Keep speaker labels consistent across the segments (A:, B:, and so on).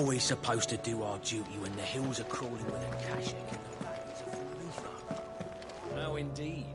A: always supposed to do our duty when the hills are crawling with a Kashik and the valleys are full of ether. No, indeed.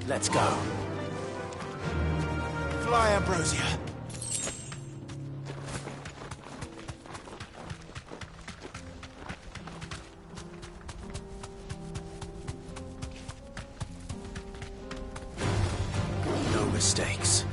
B: Let's go. Fly, Ambrosia. No mistakes.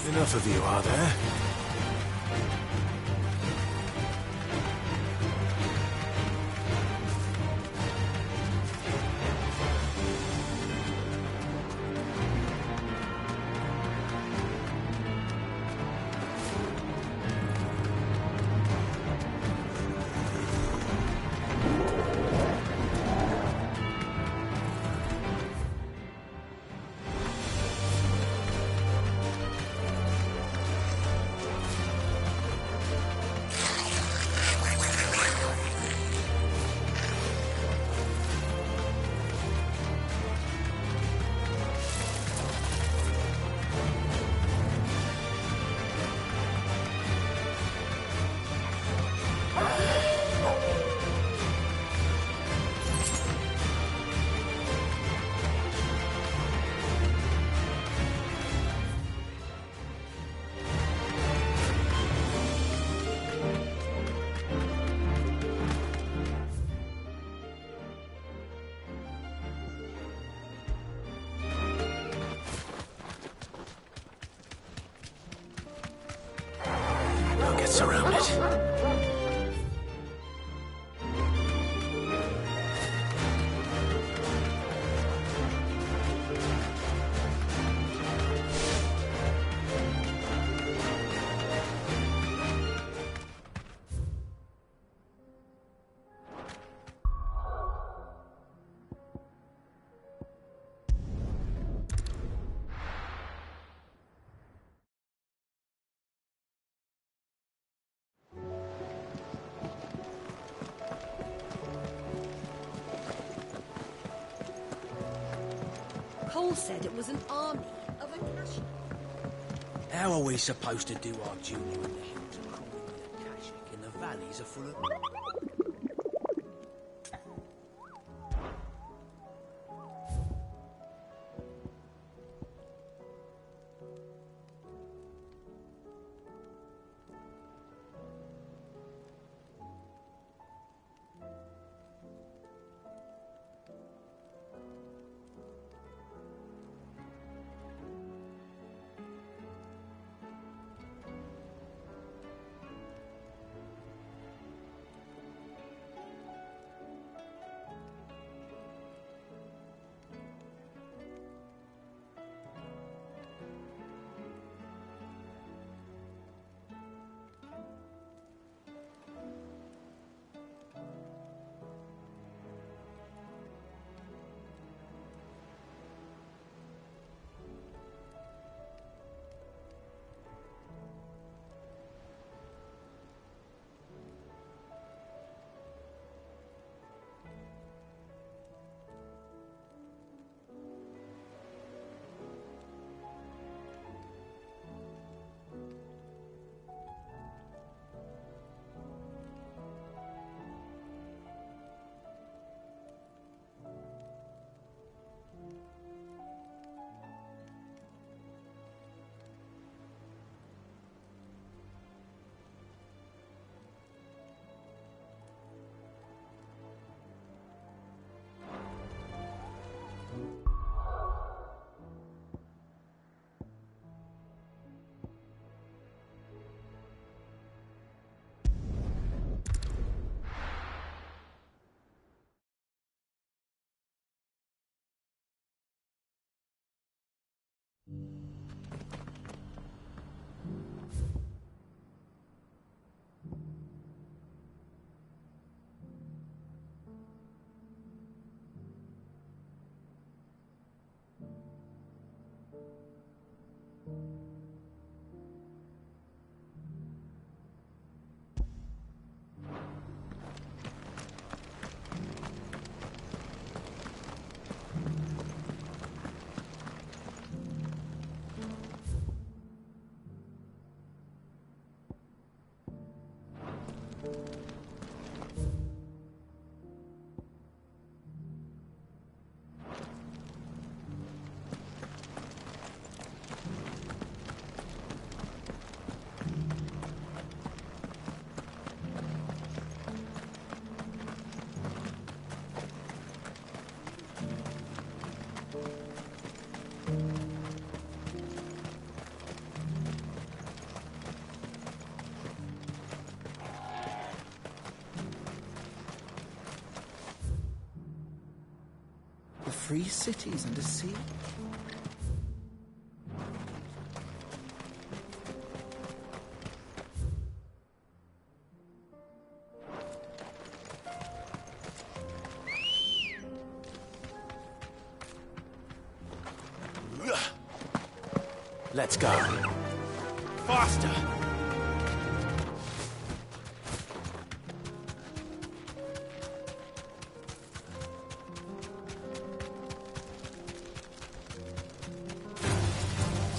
B: Enough of you, are there? Surrounded.
C: Joel said it was an army of Akasha.
A: How are we supposed to do our duty when the hills are crawling with Akashic and the valleys are full of...
D: Free cities and a sea?
B: Let's go. Faster!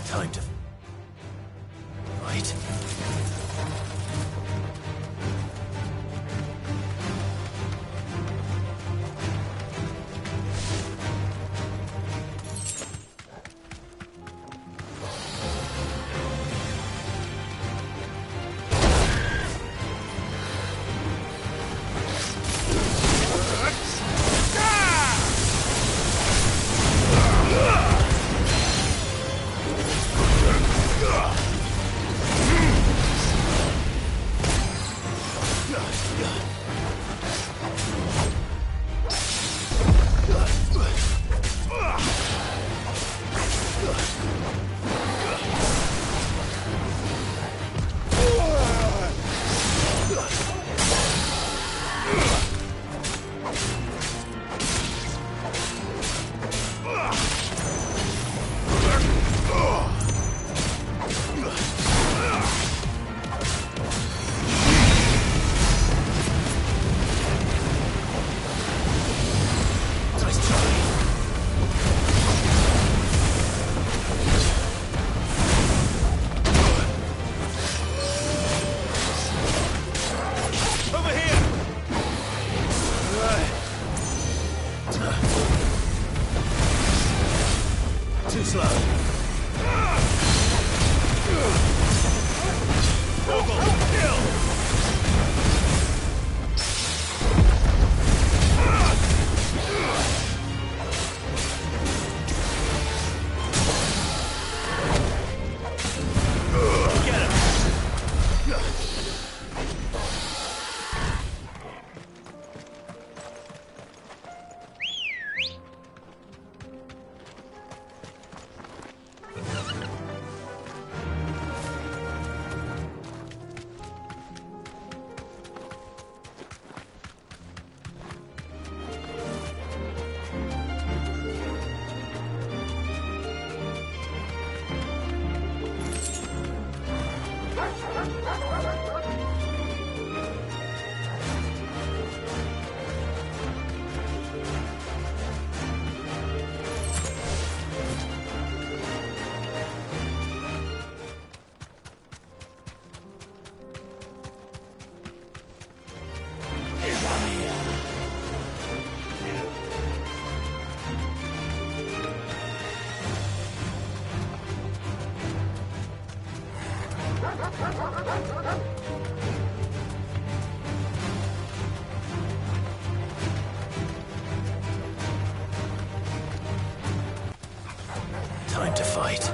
B: Time to... Right. Too slow. Double kill! Time to fight.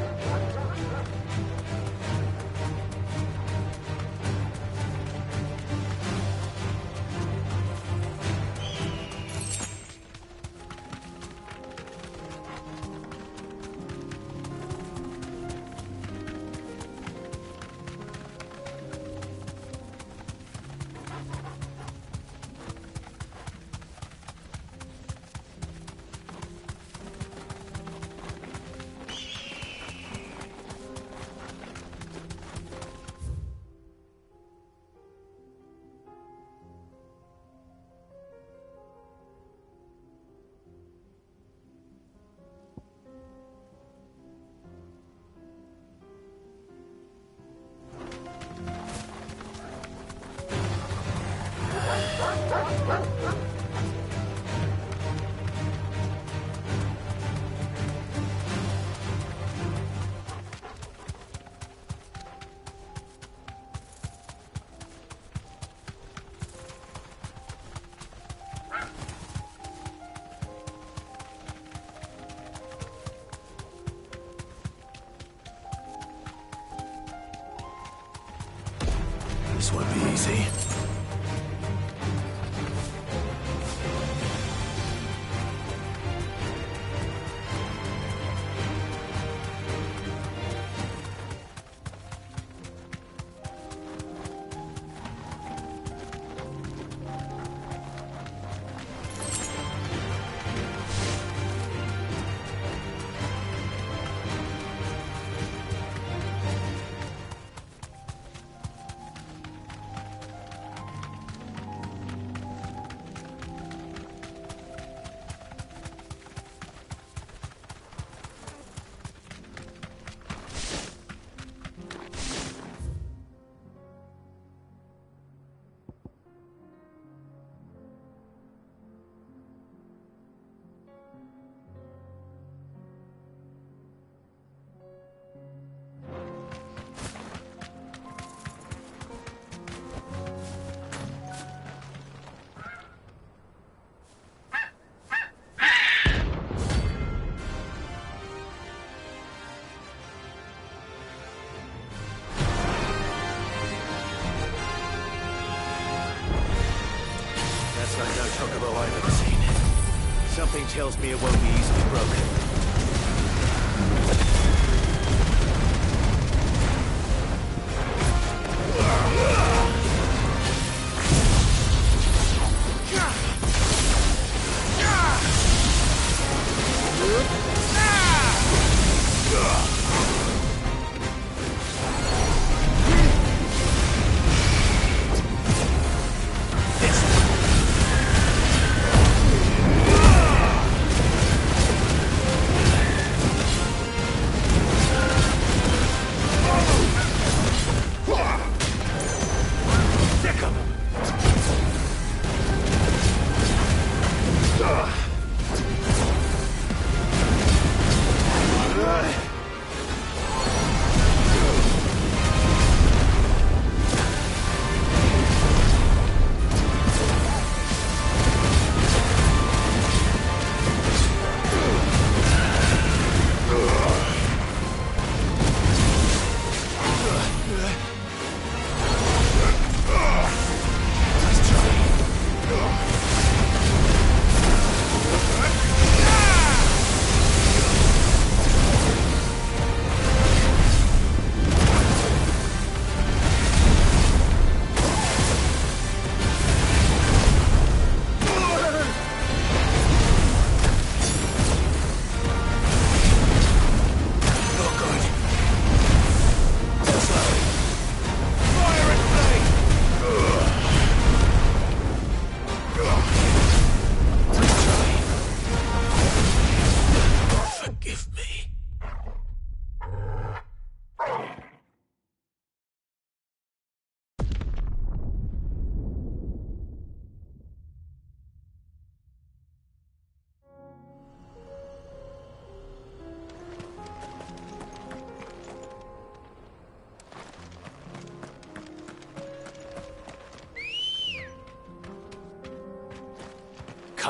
B: This won't be easy. Something tells me it won't be easily broken.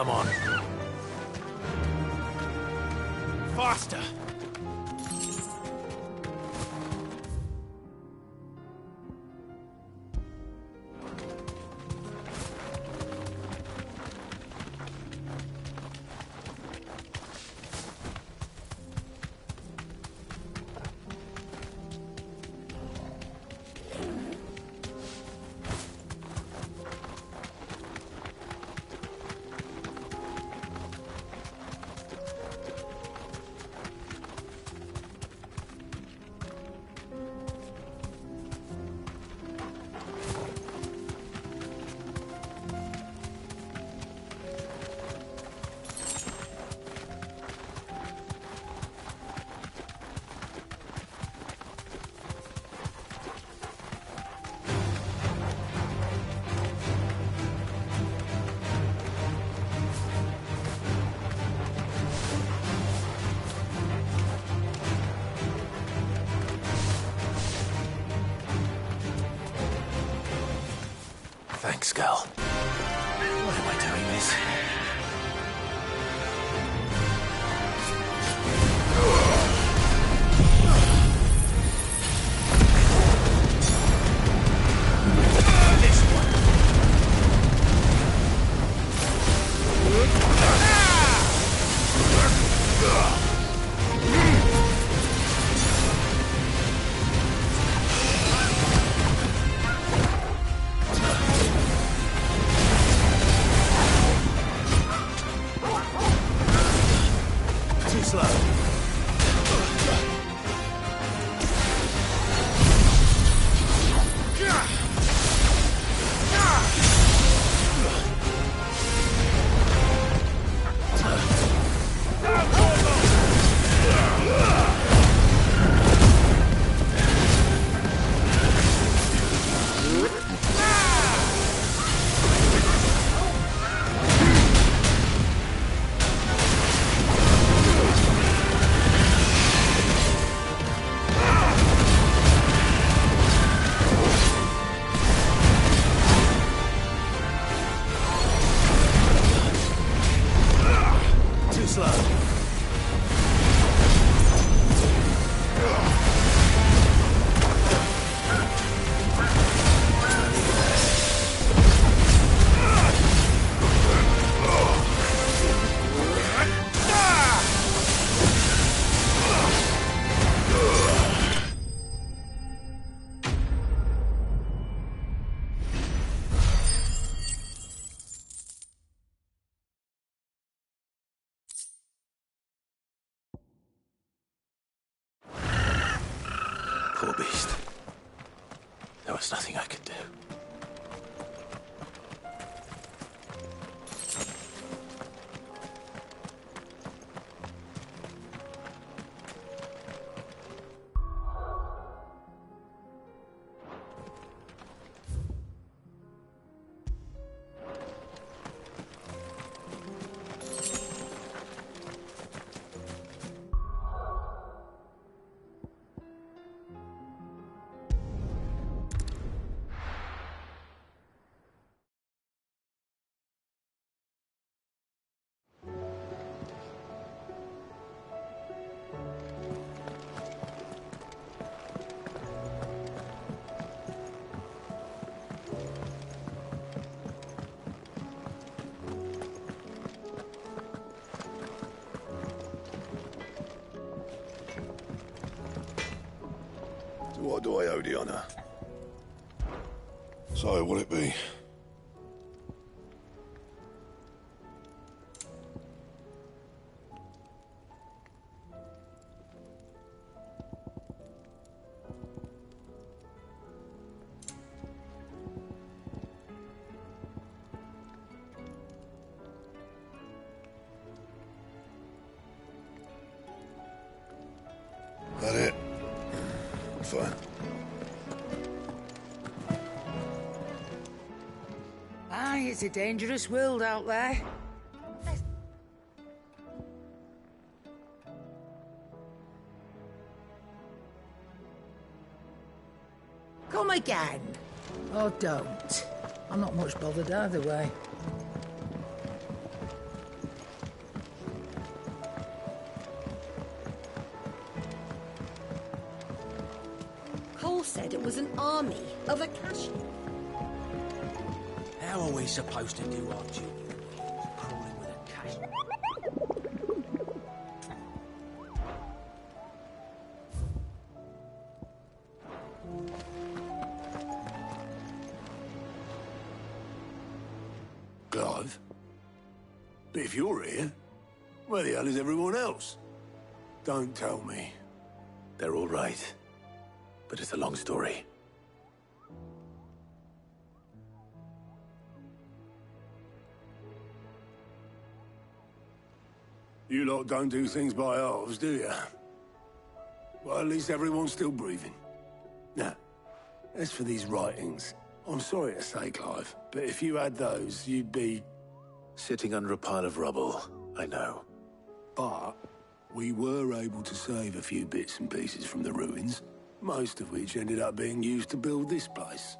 B: Come on. Faster! Thanks, girl. Why am I doing this? Poor beast. There was nothing I could do.
E: What do I owe the honour? So, what'll it be? That it? Fine.
F: Aye, it's a dangerous world out there. Come again. Or don't. I'm not much bothered either way.
C: before said it was an army of Akashi.
A: How are we supposed to do our duty when the hills are crawling with a cash?
E: Clive? But if you're here, where the hell is everyone else? Don't tell me.
B: They're all right. But it's a long story.
E: You lot don't do things by halves, do you? Well, at least everyone's still breathing. Now, as for these writings, I'm sorry to say, Clive, but if you had those, you'd be...
B: Sitting under a pile of rubble, I know.
E: But we were able to save a few bits and pieces from the ruins, most of which ended up being used to build this place.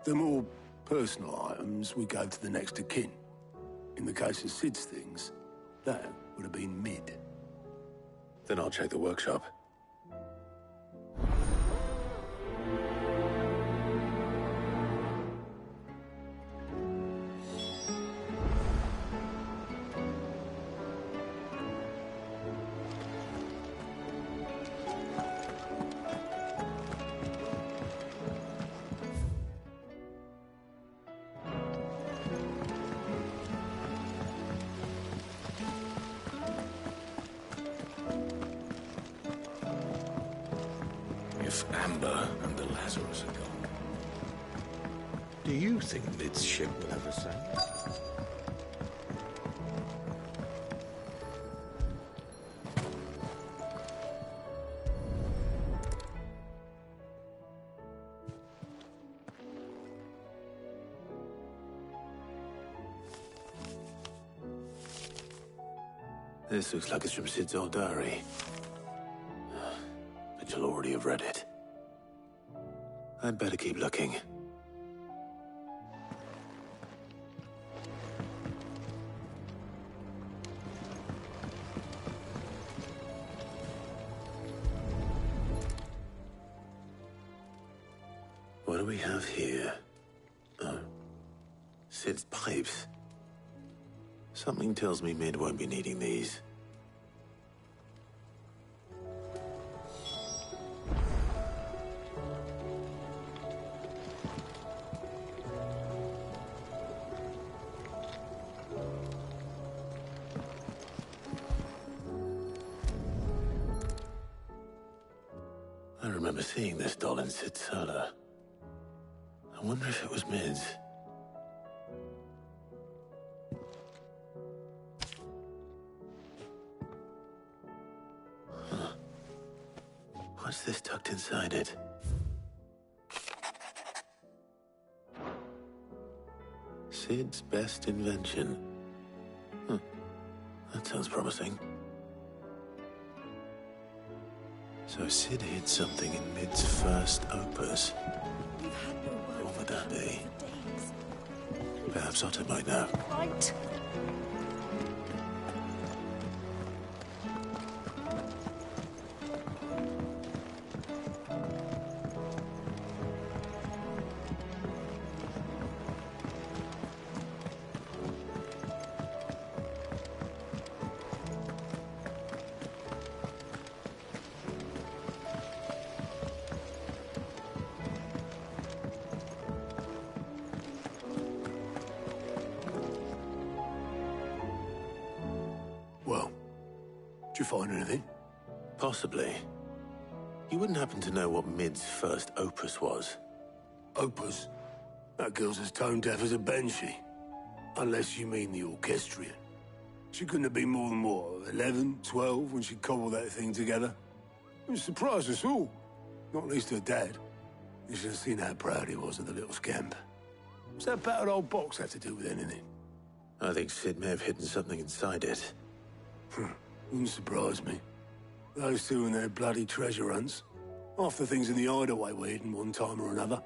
E: The more personal items we gave to the next of kin. In the case of Sid's things, that would have been mid.
B: Then I'll check the workshop.
G: If Amber and the Lazarus are gone, do you think Lid's ship will ever sail?
B: This looks like it's from Sid's old diary. But you'll already have read it. I'd better keep looking. What do we have here? Oh. Sid's pipes. Something tells me Mid won't be needing these. I remember seeing this doll in Sid's cellar. I wonder if it was Mid's. Huh. What's this tucked inside it? Sid's best invention. Huh. That sounds promising. So Sid hid something in Mid's first opus.
C: We've had no word
B: What would that
C: from
B: be?
C: for days.
B: Perhaps Otto might know.
C: Right.
E: Well, did you find anything?
B: Possibly. You wouldn't happen to know what Mid's first opus was?
E: Opus? That girl's as tone deaf as a banshee. Unless you mean the orchestrion. She couldn't have been more than, what, 11, 12 when she cobbled that thing together? It surprised us all. Not least her dad. You should have seen how proud he was of the little scamp. What's that battered old box have to do with anything?
B: I think Sid may have hidden something inside it.
E: Wouldn't surprise me. Those two and their bloody treasure hunts. Half the things in the hideaway were hidden one time or another.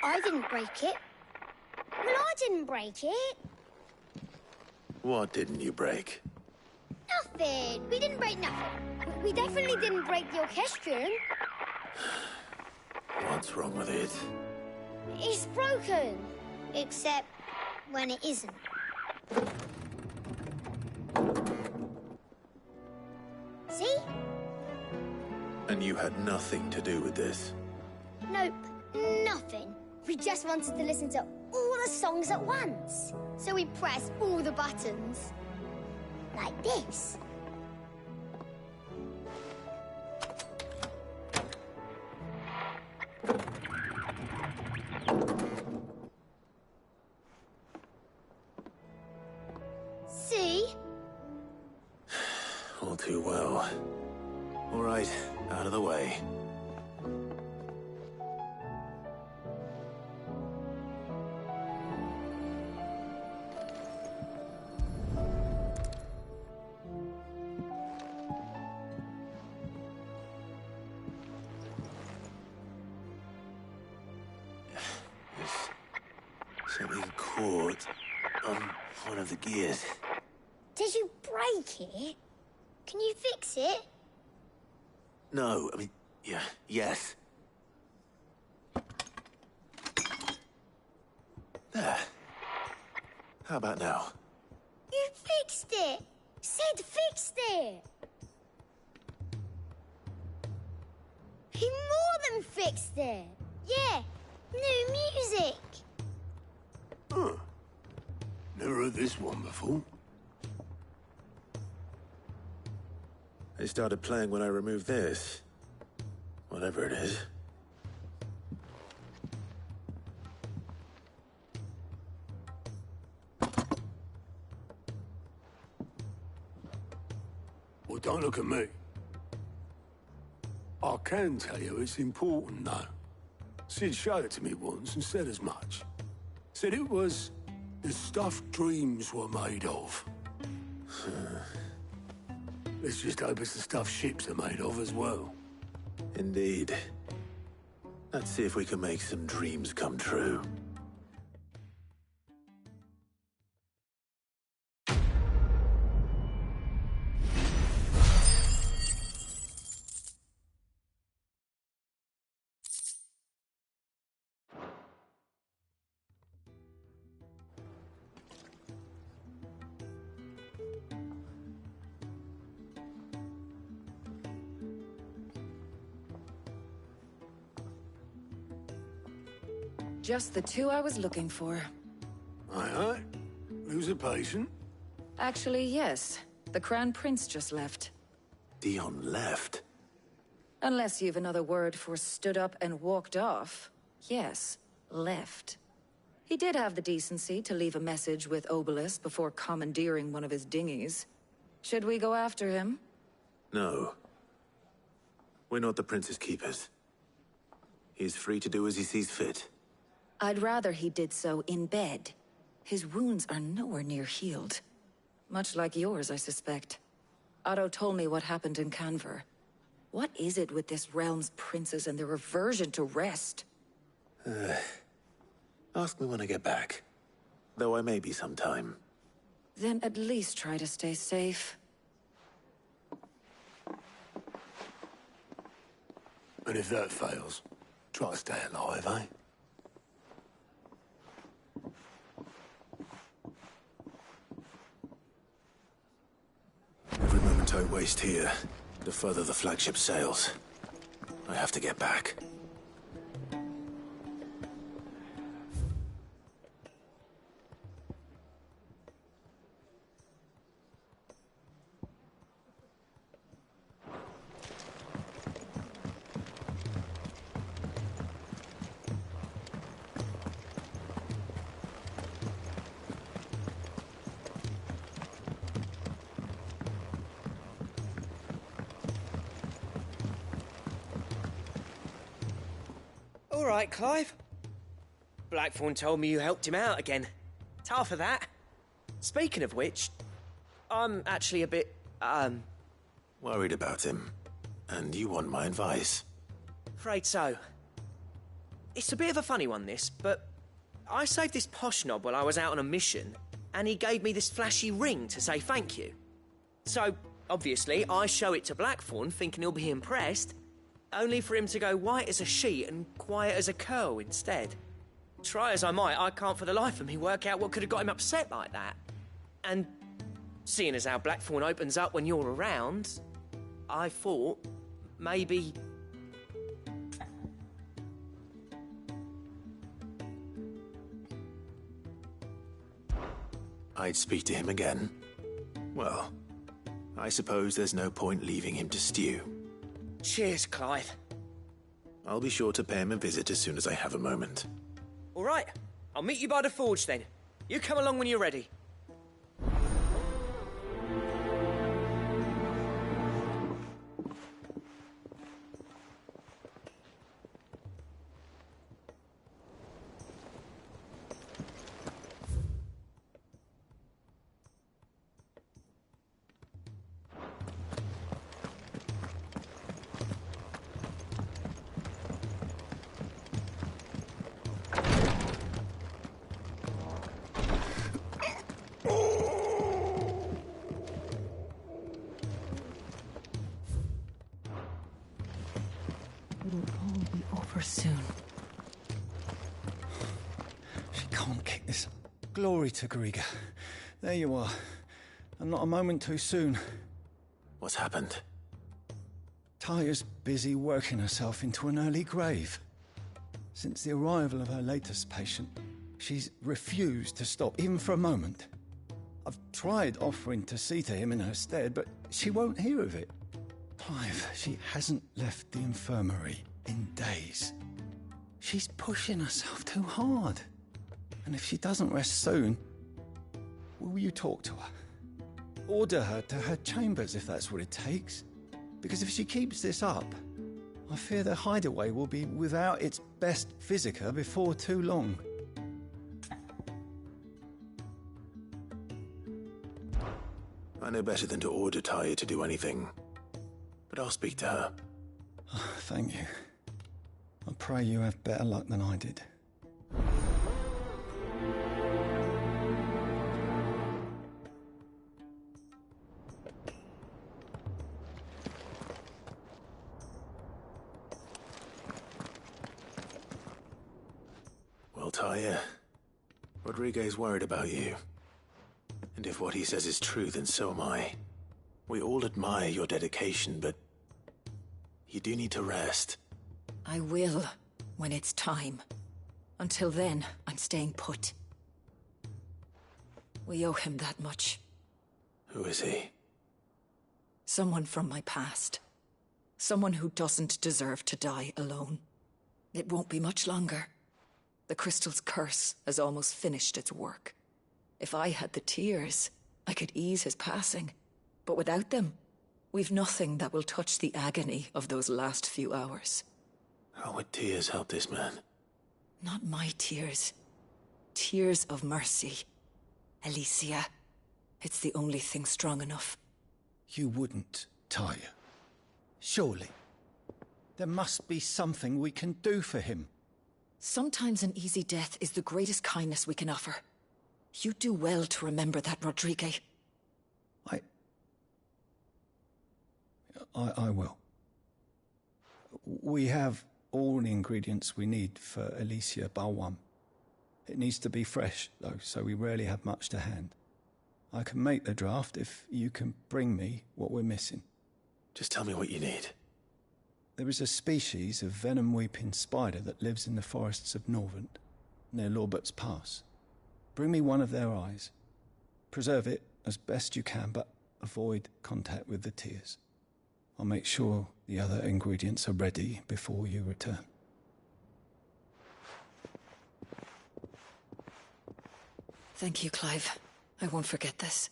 H: I didn't break it. Well, I didn't break it.
B: What didn't you break?
H: Nothing. We didn't break nothing. We definitely didn't break the orchestrion.
B: What's wrong with it?
H: It's broken. Except when it isn't. See?
B: And you had nothing to do with this?
H: Nope, nothing. We just wanted to listen to all the songs at once. So we pressed all the buttons. Like this. See?
B: All too well. All right, out of the way. Something caught on one of the gears.
H: Did you break it? Can you fix it?
B: No, I mean, yes. There. How about now?
H: You fixed it! Sid fixed it! He more than fixed it! Yeah, new music!
E: Huh. Never heard this one before.
B: They started playing when I removed this. Whatever it is.
E: Well, don't look at me. I can tell you it's important, though. Sid showed it to me once and said as much. Said it was the stuff dreams were made of. Let's just hope it's the stuff ships are made of as well.
B: Indeed. Let's see if we can make some dreams come true.
F: Just the two I was looking for.
E: Aye. Lose a patient?
F: Actually, yes. The Crown Prince just left.
B: Dion left.
F: Unless you've another word for stood up and walked off. Yes, left. He did have the decency to leave a message with Obelisk before commandeering one of his dinghies. Should we go after him?
B: No. We're not the Prince's keepers. He's free to do as he sees fit.
F: I'd rather he did so in bed. His wounds are nowhere near healed. Much like yours, I suspect. Otto told me what happened in Canver. What is it with this realm's princes and their aversion to rest?
B: Ask me when I get back. Though I may be sometime.
F: Then at least try to stay safe.
E: And if that fails, try to stay alive, eh?
B: Every moment I waste here, the further the flagship sails. I have to get back.
I: All right, Clive. Blackthorn told me you helped him out again. Tough for that. Speaking of which, I'm actually a bit,
B: Worried about him. And you want my advice?
I: afraid so. It's a bit of a funny one, this, but I saved this posh knob while I was out on a mission, and he gave me this flashy ring to say thank you. So, obviously, I show it to Blackthorn, thinking he'll be impressed, only for him to go white as a sheet and quiet as a curl instead. Try as I might, I can't for the life of me work out what could have got him upset like that. And seeing as how Blackthorn opens up when you're around, I thought maybe...
B: I'd speak to him again. Well, I suppose there's no point leaving him to stew.
I: Cheers, Clive.
B: I'll be sure to pay him a visit as soon as I have a moment.
I: All right, I'll meet you by the forge then. You come along when you're ready.
F: It'll all be over soon.
D: She can't kick this. Glory to Griga. There you are. And not a moment too soon.
B: What's happened?
D: Taya's busy working herself into an early grave. Since the arrival of her latest patient, she's refused to stop, even for a moment. I've tried offering to see to him in her stead, but she won't hear of it. Clive, she hasn't left the infirmary in days. She's pushing herself too hard. And if she doesn't rest soon, will you talk to her? Order her to her chambers if that's what it takes. Because if she keeps this up, I fear the hideaway will be without its best physica before too long.
B: I know better than to order Taya to do anything. But I'll speak to her.
D: Oh, thank you. I pray you have better luck than I did.
B: Well, Taya, Rodriguez worried about you. And if what he says is true, then so am I. We all admire your dedication, but you do need to rest.
F: I will, when it's time. Until then, I'm staying put. We owe him that much.
B: Who is he?
F: Someone from my past. Someone who doesn't deserve to die alone. It won't be much longer. The crystal's curse has almost finished its work. If I had the tears, I could ease his passing. But without them, we've nothing that will touch the agony of those last few hours.
B: How would tears help this man?
F: Not my tears. Tears of mercy. Alicia, it's the only thing strong enough.
D: You wouldn't, Taya. Surely. There must be something we can do for him.
F: Sometimes an easy death is the greatest kindness we can offer. You do well to remember that, Rodriguez.
D: I will. We have all the ingredients we need for Alicia Balwam. It needs to be fresh, though, so we rarely have much to hand. I can make the draft if you can bring me what we're missing.
B: Just tell me what you need.
D: There is a species of venom-weeping spider that lives in the forests of Norvent, near Lorbert's Pass. Bring me one of their eyes. Preserve it as best you can, but avoid contact with the tears. I'll make sure the other ingredients are ready before you return.
F: Thank you, Clive. I won't forget this.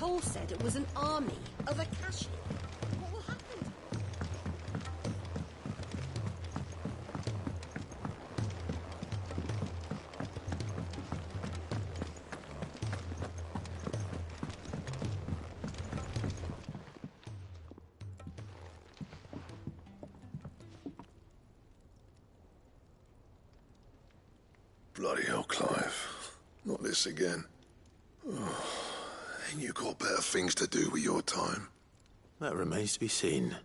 C: Cole said it was an army of Akashi. What will happen?
G: Bloody hell, Clive. Not this again. Oh, ain't you got better things to do with your time?
B: That remains to be seen.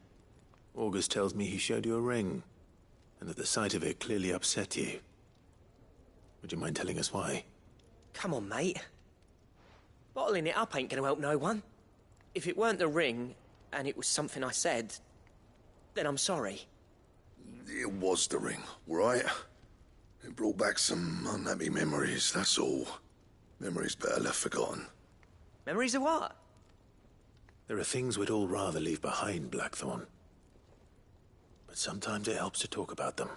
B: August tells me he showed you a ring, and that the sight of it clearly upset you. Would you mind telling us why?
I: Come on, mate. Bottling it up ain't gonna help no one. If it weren't the ring, and it was something I said, then I'm sorry.
G: It was the ring, right? It brought back some unhappy memories, that's all. Memories better left forgotten.
I: Memories of what?
B: There are things we'd all rather leave behind, Blackthorn. But sometimes it helps to talk about them.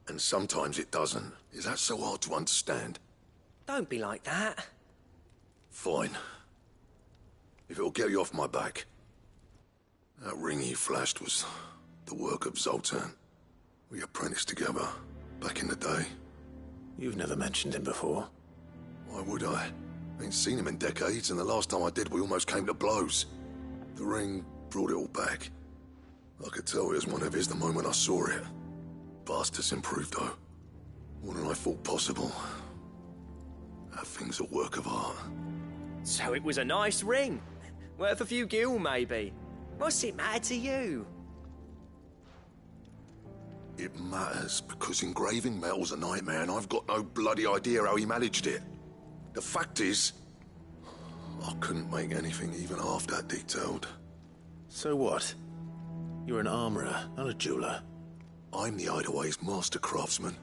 G: And sometimes it doesn't. Is that so hard to understand?
I: Don't be like that.
G: Fine. If it'll get you off my back. That ring he flashed was the work of Zoltan. We apprenticed together, back in the day.
B: You've never mentioned him before.
G: Why would I? Ain't seen him in decades, and the last time I did, we almost came to blows. The ring brought it all back. I could tell it was one of his the moment I saw it. Bastard's improved, though. More than I thought possible. That thing's a work of art.
I: So it was a nice ring. Worth a few gil, maybe. What's it matter to you?
G: It matters because engraving metal's a nightmare, and I've got no bloody idea how he managed it. The fact is, I couldn't make anything even half that detailed.
B: So what? You're an armorer, not a jeweler.
G: I'm the Hideaway's master craftsman.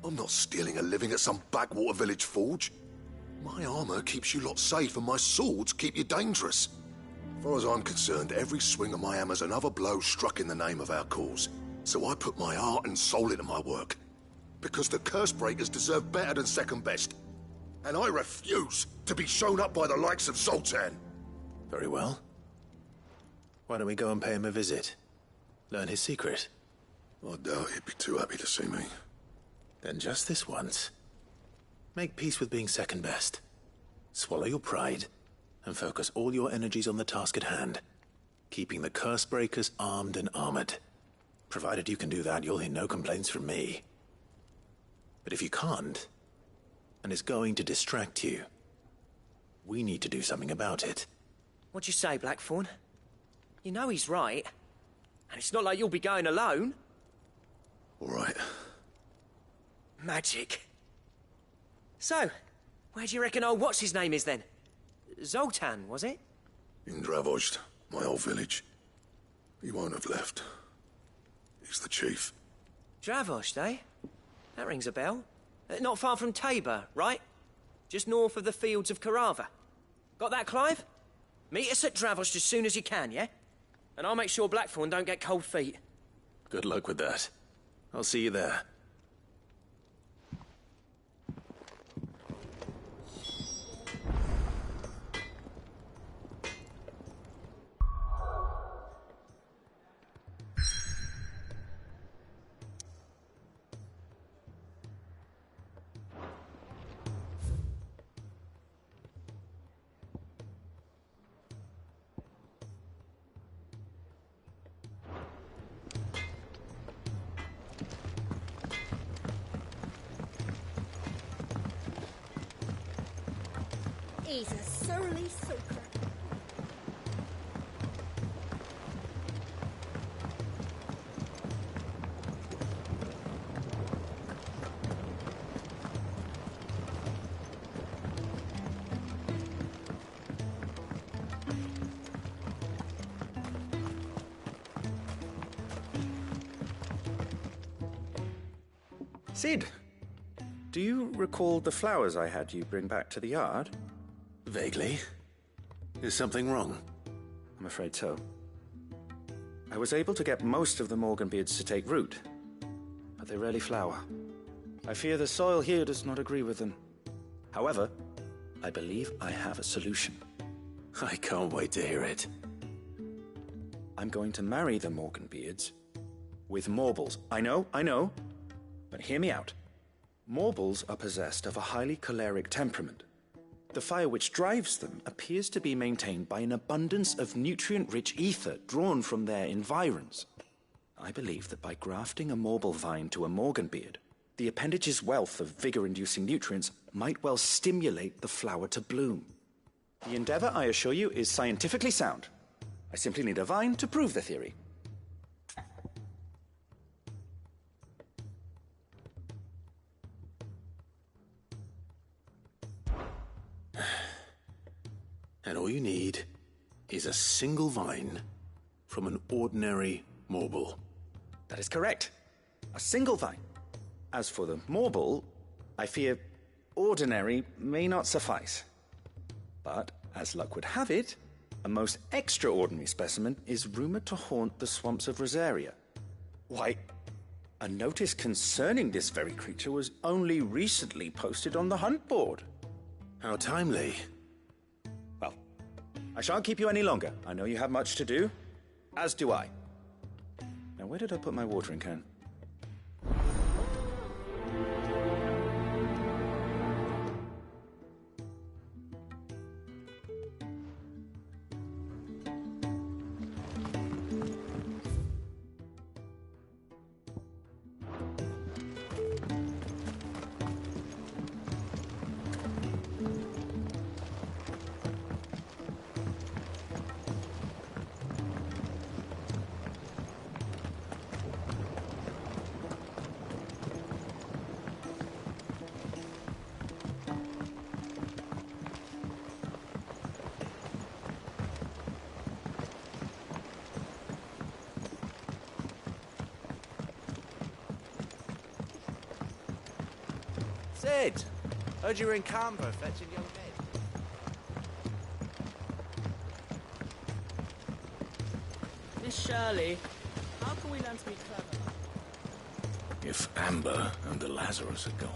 G: I'm not stealing a living at some backwater village forge. My armor keeps you lot safe, and my swords keep you dangerous. As far as I'm concerned, every swing of my hammer's another blow struck in the name of our cause. So I put my heart and soul into my work. Because the curse breakers deserve better than second best. And I refuse to be shown up by the likes of Zoltan.
B: Very well. Why don't we go and pay him a visit? Learn his secret.
G: I doubt he'd be too happy to see me.
B: Then just this once. Make peace with being second best. Swallow your pride, and focus all your energies on the task at hand. Keeping the curse breakers armed and armored. Provided you can do that, you'll hear no complaints from me. But if you can't, and it's going to distract you, we need to do something about it.
I: What'd you say, Blackthorn? You know he's right. And it's not like you'll be going alone.
G: All right.
I: Magic. So, where do you reckon old what's-his-name is then? Zoltan, was it?
G: In Dravozd, my old village. He won't have left. He's the chief.
I: Dravozd, eh? That rings a bell. Not far from Tabor, right? Just north of the fields of Carava. Got that, Clive? Meet us at Dravozd as soon as you can, yeah? And I'll make sure Blackthorn don't get cold feet.
B: Good luck with that. I'll see you there.
C: He's a surly soaker.
J: Sid, do you recall the flowers I had you bring back to the yard?
B: Vaguely. Is something wrong?
J: I'm afraid so. I was able to get most of the Morganbeards to take root, but they rarely flower. I fear the soil here does not agree with them. However, I believe I have a solution.
B: I can't wait to hear it.
J: I'm going to marry the Morganbeards with Morbles. I know. But hear me out. Morbles are possessed of a highly choleric temperament. The fire which drives them appears to be maintained by an abundance of nutrient-rich ether drawn from their environs. I believe that by grafting a Morble vine to a Morganbeard, the appendage's wealth of vigor-inducing nutrients might well stimulate the flower to bloom. The endeavor, I assure you, is scientifically sound. I simply need a vine to prove the theory.
B: And all you need is a single vine from an ordinary Morble.
J: That is correct. A single vine. As for the Morble, I fear ordinary may not suffice. But, as luck would have it, a most extraordinary specimen is rumored to haunt the swamps of Rosaria. Why, a notice concerning this very creature was only recently posted on the hunt board.
B: How timely.
J: Well, I shan't keep you any longer. I know you have much to do, as do I. Now, where did I put my watering can?
A: Sid! Heard you were in Canberra fetching young Ned. Miss Shirley, how can we learn to be clever?
B: If Amber and the Lazarus are gone.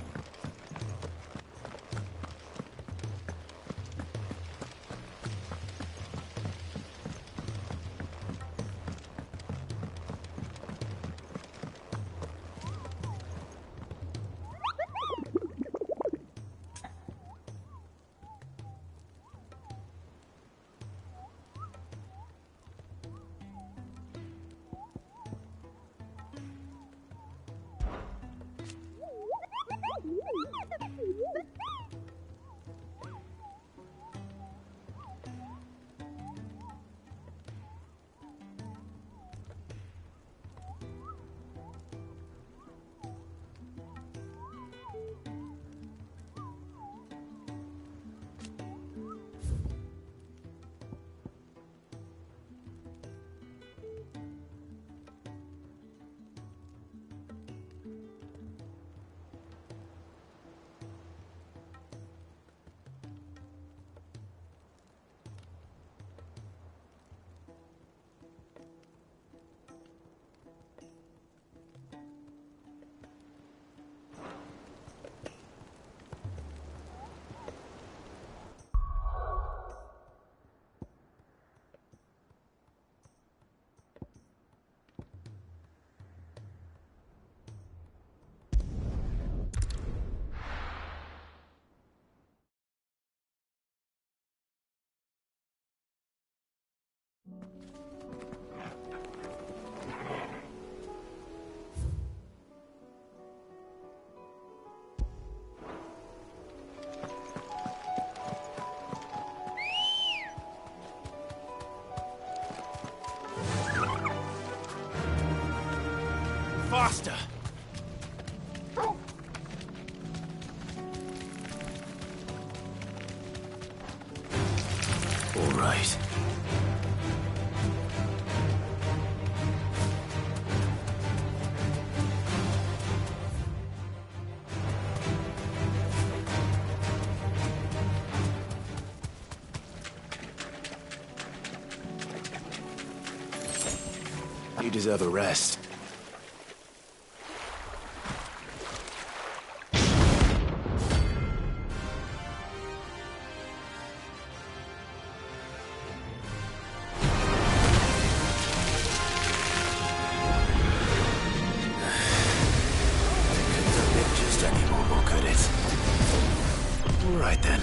A: Faster!
B: All right. You deserve a rest. All right, then.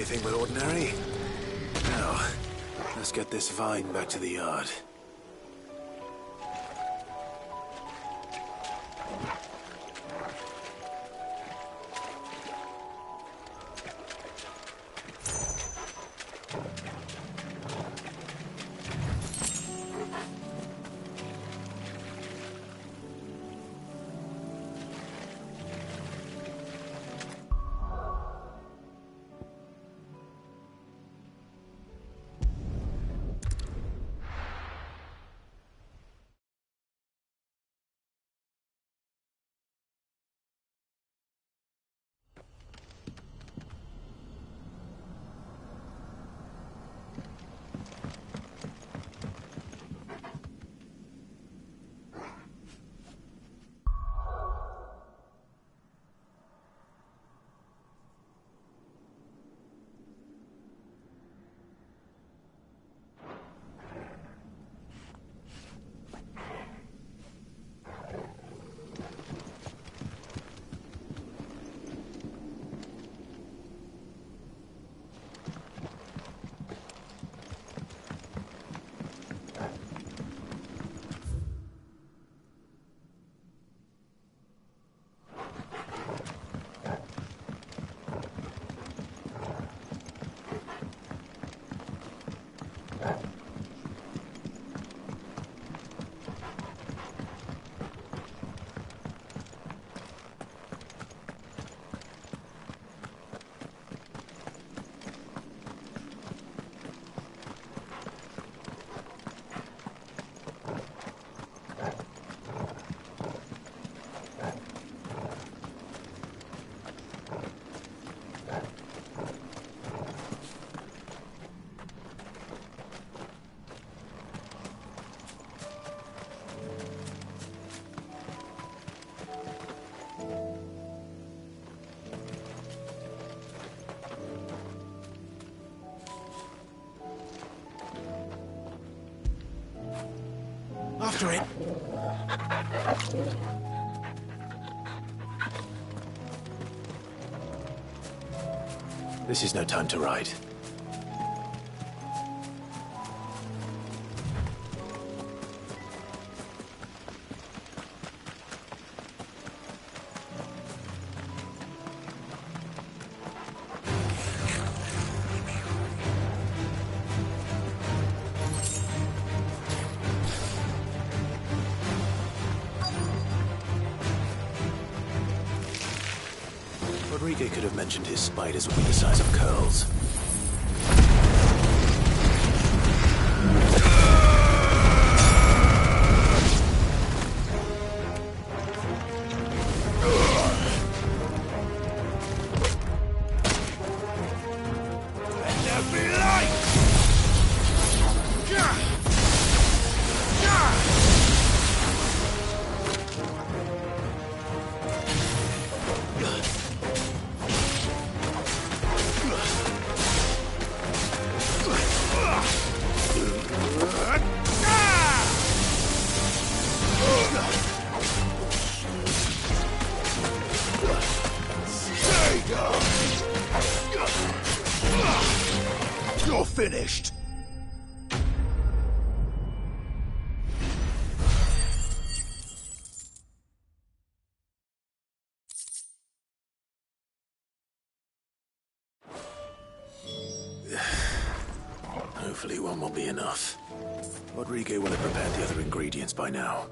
B: Anything but ordinary. Now, let's get this vine back to the yard.
A: after it.
B: This is no time to ride. Rodrigo could have mentioned his spiders would be the size of curls.
G: You're finished!
B: Hopefully one will be enough. Rodrigo will have prepared the other ingredients by now.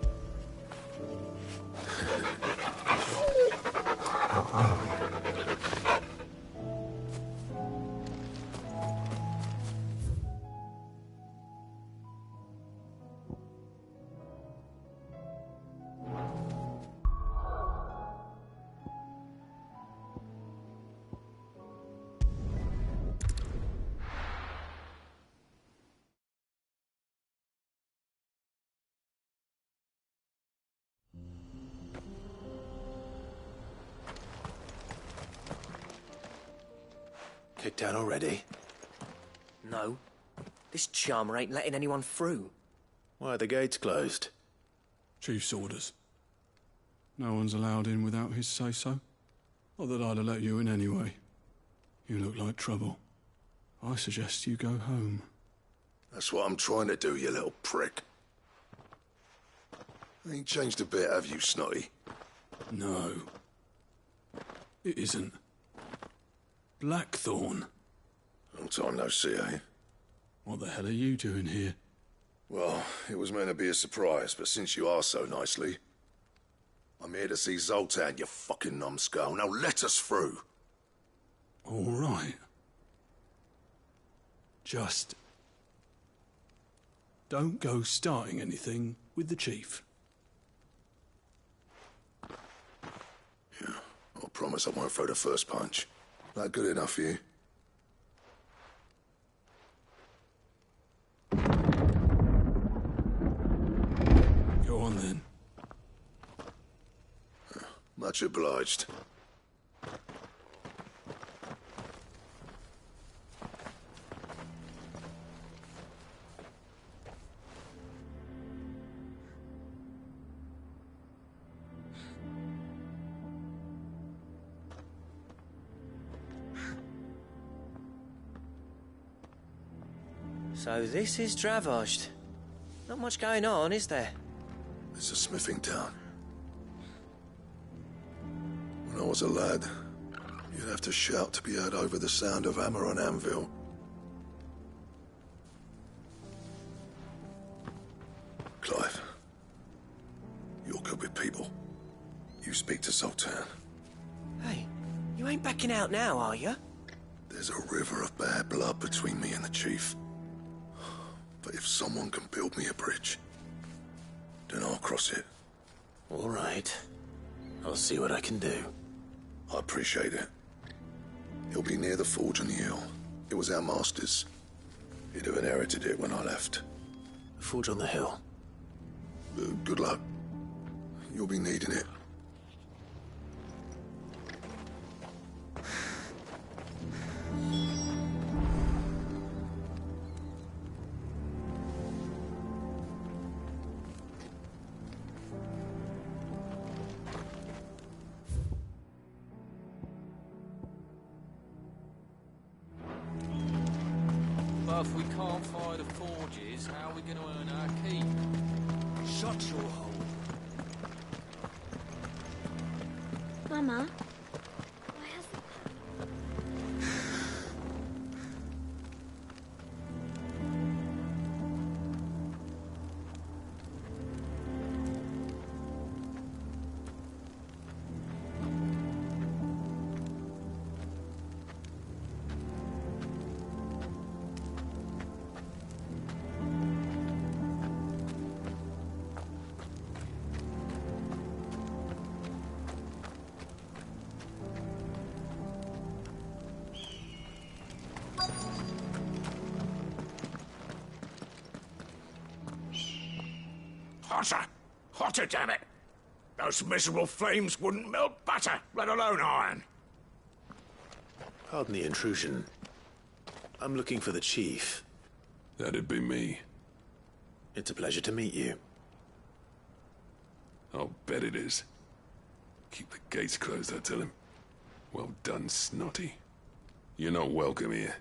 B: Kicked out already?
I: No. This charmer ain't letting anyone through.
B: Why are the gates closed?
K: Chief's orders. No one's allowed in without his say-so. Not that I'd have let you in anyway. You look like trouble. I suggest you go home.
G: That's what I'm trying to do, you little prick. Ain't changed a bit, have you, Snotty?
K: No. It isn't. Blackthorn.
G: Long time no see, eh?
K: What the hell are you doing here?
G: Well, it was meant to be a surprise, but since you are so nicely, I'm here to see Zoltan, you fucking numbskull. Now let us through.
K: All right. Just don't go starting anything with the chief.
G: Yeah, I promise I won't throw the first punch. That good enough for you?
K: Go on then.
G: Much obliged.
I: So this is Dravosht. Not much going on, is there?
G: It's a smithing town. When I was a lad, you'd have to shout to be heard over the sound of hammer on anvil. Clive, you're good with people. You speak to Zoltan.
I: Hey, you ain't backing out now, are you?
G: There's a river of bad blood between me and the chief. But if someone can build me a bridge, then I'll cross it.
B: All right. I'll see what I can do.
G: I appreciate it. He'll be near the forge on the hill. It was our master's. He'd have inherited it when I left.
B: Forge on the hill.
G: Good luck. You'll be needing it.
A: But if we can't fire the forges, how are we going to earn our keep? Shut your hole.
H: Mama,
L: Hotter! Hotter, damn it! Those miserable flames wouldn't melt butter, let alone iron.
B: Pardon the intrusion. I'm looking for the chief.
K: That'd be me.
B: It's a pleasure to meet you.
K: I'll bet it is. Keep the gates closed, I tell him. Well done, Snotty. You're not welcome here.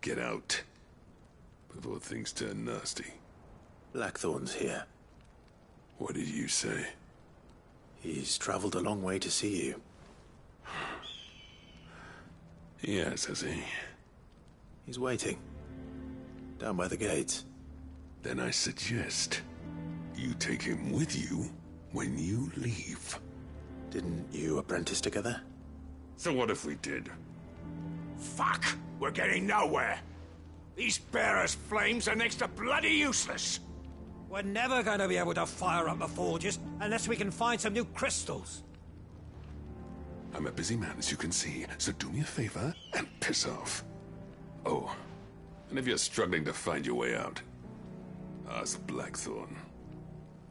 K: Get out. Before things turn nasty.
B: Blackthorn's here.
K: What did you say?
B: He's traveled a long way to see you.
K: Yes, has he?
B: He's waiting. Down by the gates.
K: Then I suggest you take him with you when you leave.
B: Didn't you apprentice together?
L: So what if we did? Fuck! We're getting nowhere! These bearers' flames are next to bloody useless!
A: We're never going to be able to fire up the forges unless we can find some new crystals.
K: I'm a busy man, as you can see, so do me a favor and piss off. Oh, and if you're struggling to find your way out, ask Blackthorn.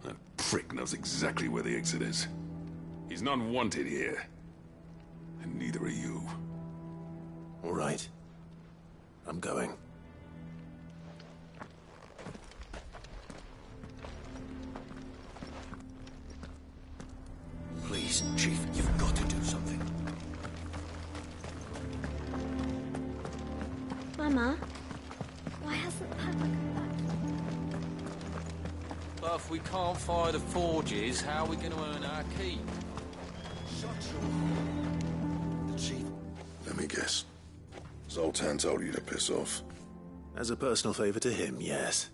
K: That prick knows exactly where the exit is. He's not wanted here. And neither are you.
B: All right. I'm going.
G: Please, Chief, you've got to do something.
H: Mama, why hasn't Papa come back?
A: But if we can't fire the forges, how are we going to earn our keep?
G: Shut your hole. The Chief...
M: Let me guess. Zoltan told you to piss off.
B: As a personal favor to him, yes.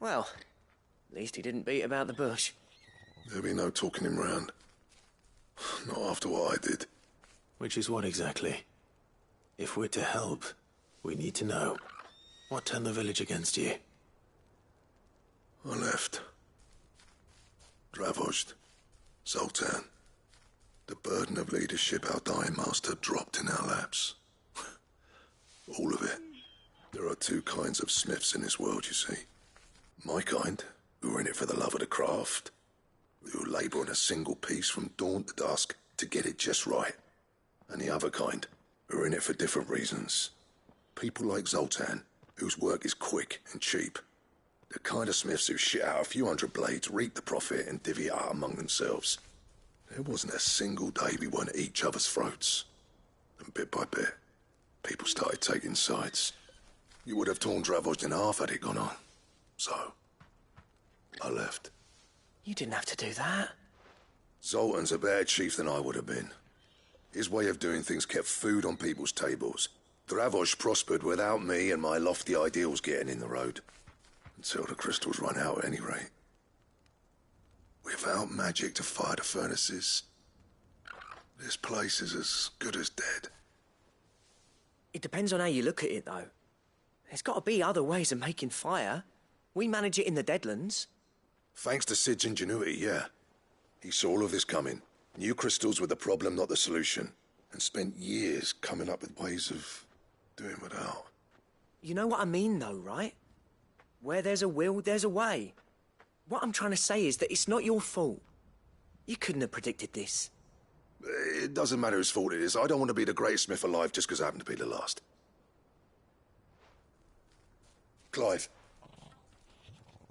I: Well, at least he didn't beat about the bush.
M: There'll be no talking him round. Not after what I did.
B: Which is what exactly? If we're to help, we need to know. What turned the village against you?
M: I left. Dravozd. Zoltan. The burden of leadership our dying master dropped in our laps. All of it. There are two kinds of smiths in this world, you see. My kind, who are in it for the love of the craft, who labour on a single piece from dawn to dusk to get it just right. And the other kind, who are in it for different reasons. People like Zoltan, whose work is quick and cheap. The kind of smiths who shit out a few hundred blades, reap the profit, and divvy it out among themselves. There wasn't a single day we weren't at each other's throats. And bit by bit, people started taking sides. You would have torn Dravozd in half had it gone on. So, I left.
I: You didn't have to do that.
M: Zoltan's a better chief than I would have been. His way of doing things kept food on people's tables. Dravozd prospered without me and my lofty ideals getting in the road. Until the crystals run out at any rate. Without magic to fire the furnaces, this place is as good as dead.
I: It depends on how you look at it, though. There's got to be other ways of making fire. We manage it in the Deadlands.
M: Thanks to Sid's ingenuity, yeah. He saw all of this coming. New crystals were the problem, not the solution. And spent years coming up with ways of doing without.
I: You know what I mean, though, right? Where there's a will, there's a way. What I'm trying to say is that it's not your fault. You couldn't have predicted this.
M: It doesn't matter whose fault it is. I don't want to be the greatest smith alive just because I happen to be the last. Clive.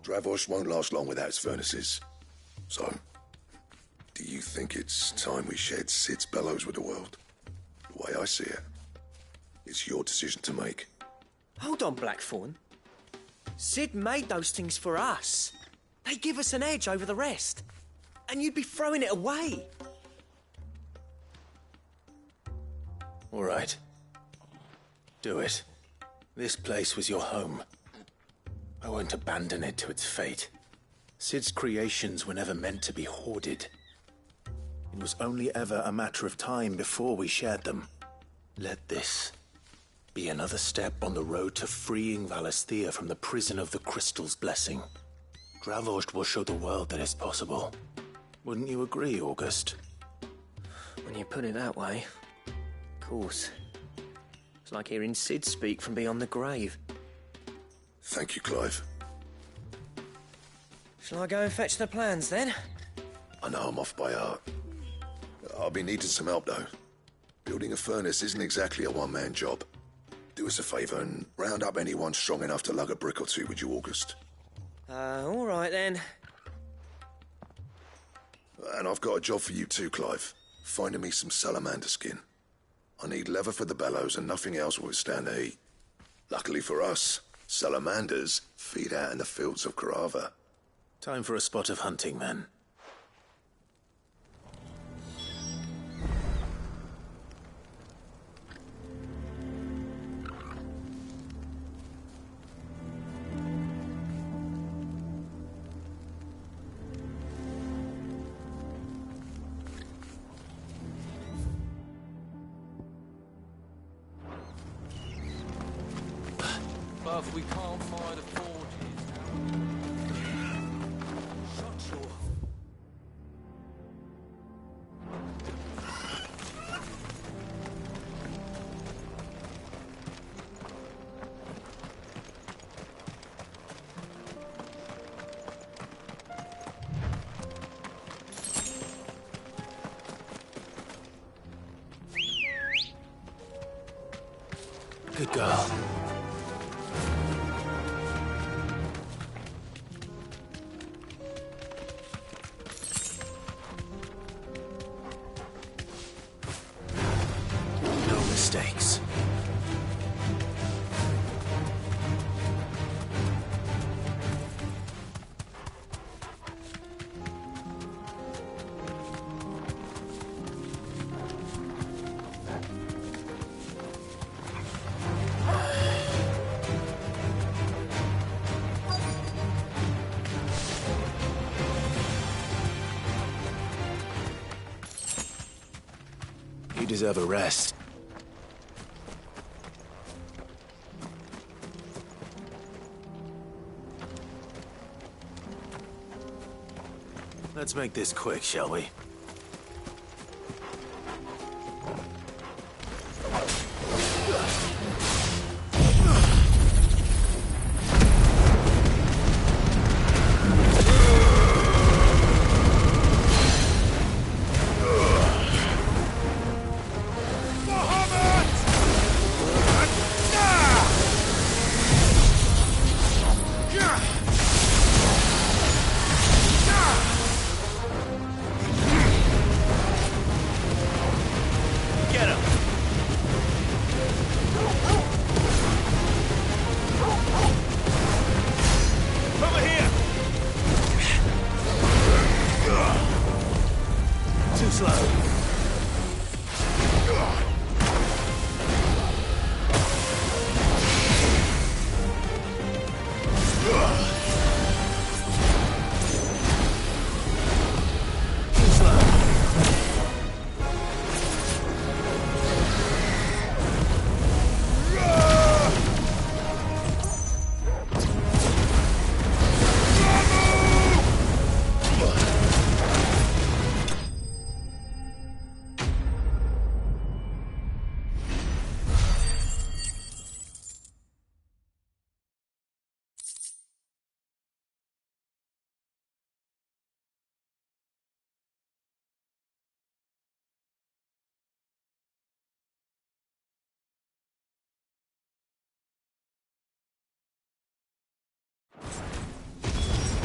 M: Dravozd won't last long without his furnaces. So, Do you think it's time we shared Sid's bellows with the world? The way I see it, it's your decision to make.
I: Hold on, Blackthorn. Sid made those things for us. They give us an edge over the rest. And you'd be throwing it away.
B: All right. Do it. This place was your home. I won't abandon it to its fate. Sid's creations were never meant to be hoarded. It was only ever a matter of time before we shared them. Let this be another step on the road to freeing Valisthea from the prison of the Crystal's blessing. Dravost will show the world that it's possible. Wouldn't you agree, August?
I: When you put it that way, of course. It's like hearing Sid speak from beyond the grave.
M: Thank you, Clive.
I: Shall I go and fetch the plans, then?
M: I know I'm off by heart. I'll be needing some help, though. Building a furnace isn't exactly a one-man job. Do us a favour and round up anyone strong enough to lug a brick or two, would you, August?
I: All right, then.
M: And I've got a job for you too, Clive. Finding me some salamander skin. I need leather for the bellows and nothing else will withstand the heat. Luckily for us, salamanders feed out in the fields of Carava.
B: Time for a spot of hunting, then.
A: But we can't find the forges. Shut your...
B: Good girl. No mistakes. You deserve a rest. Let's make this quick, shall we?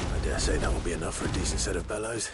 B: I dare say that will be enough for a decent set of bellows.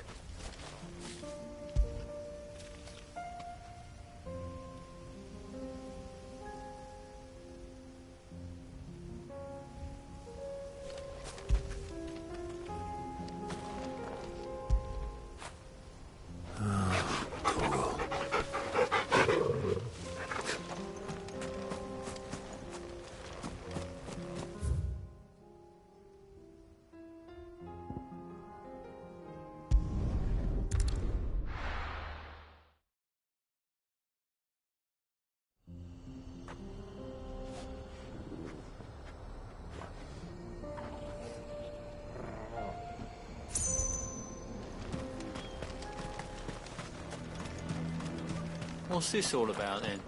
N: What's this all about, then?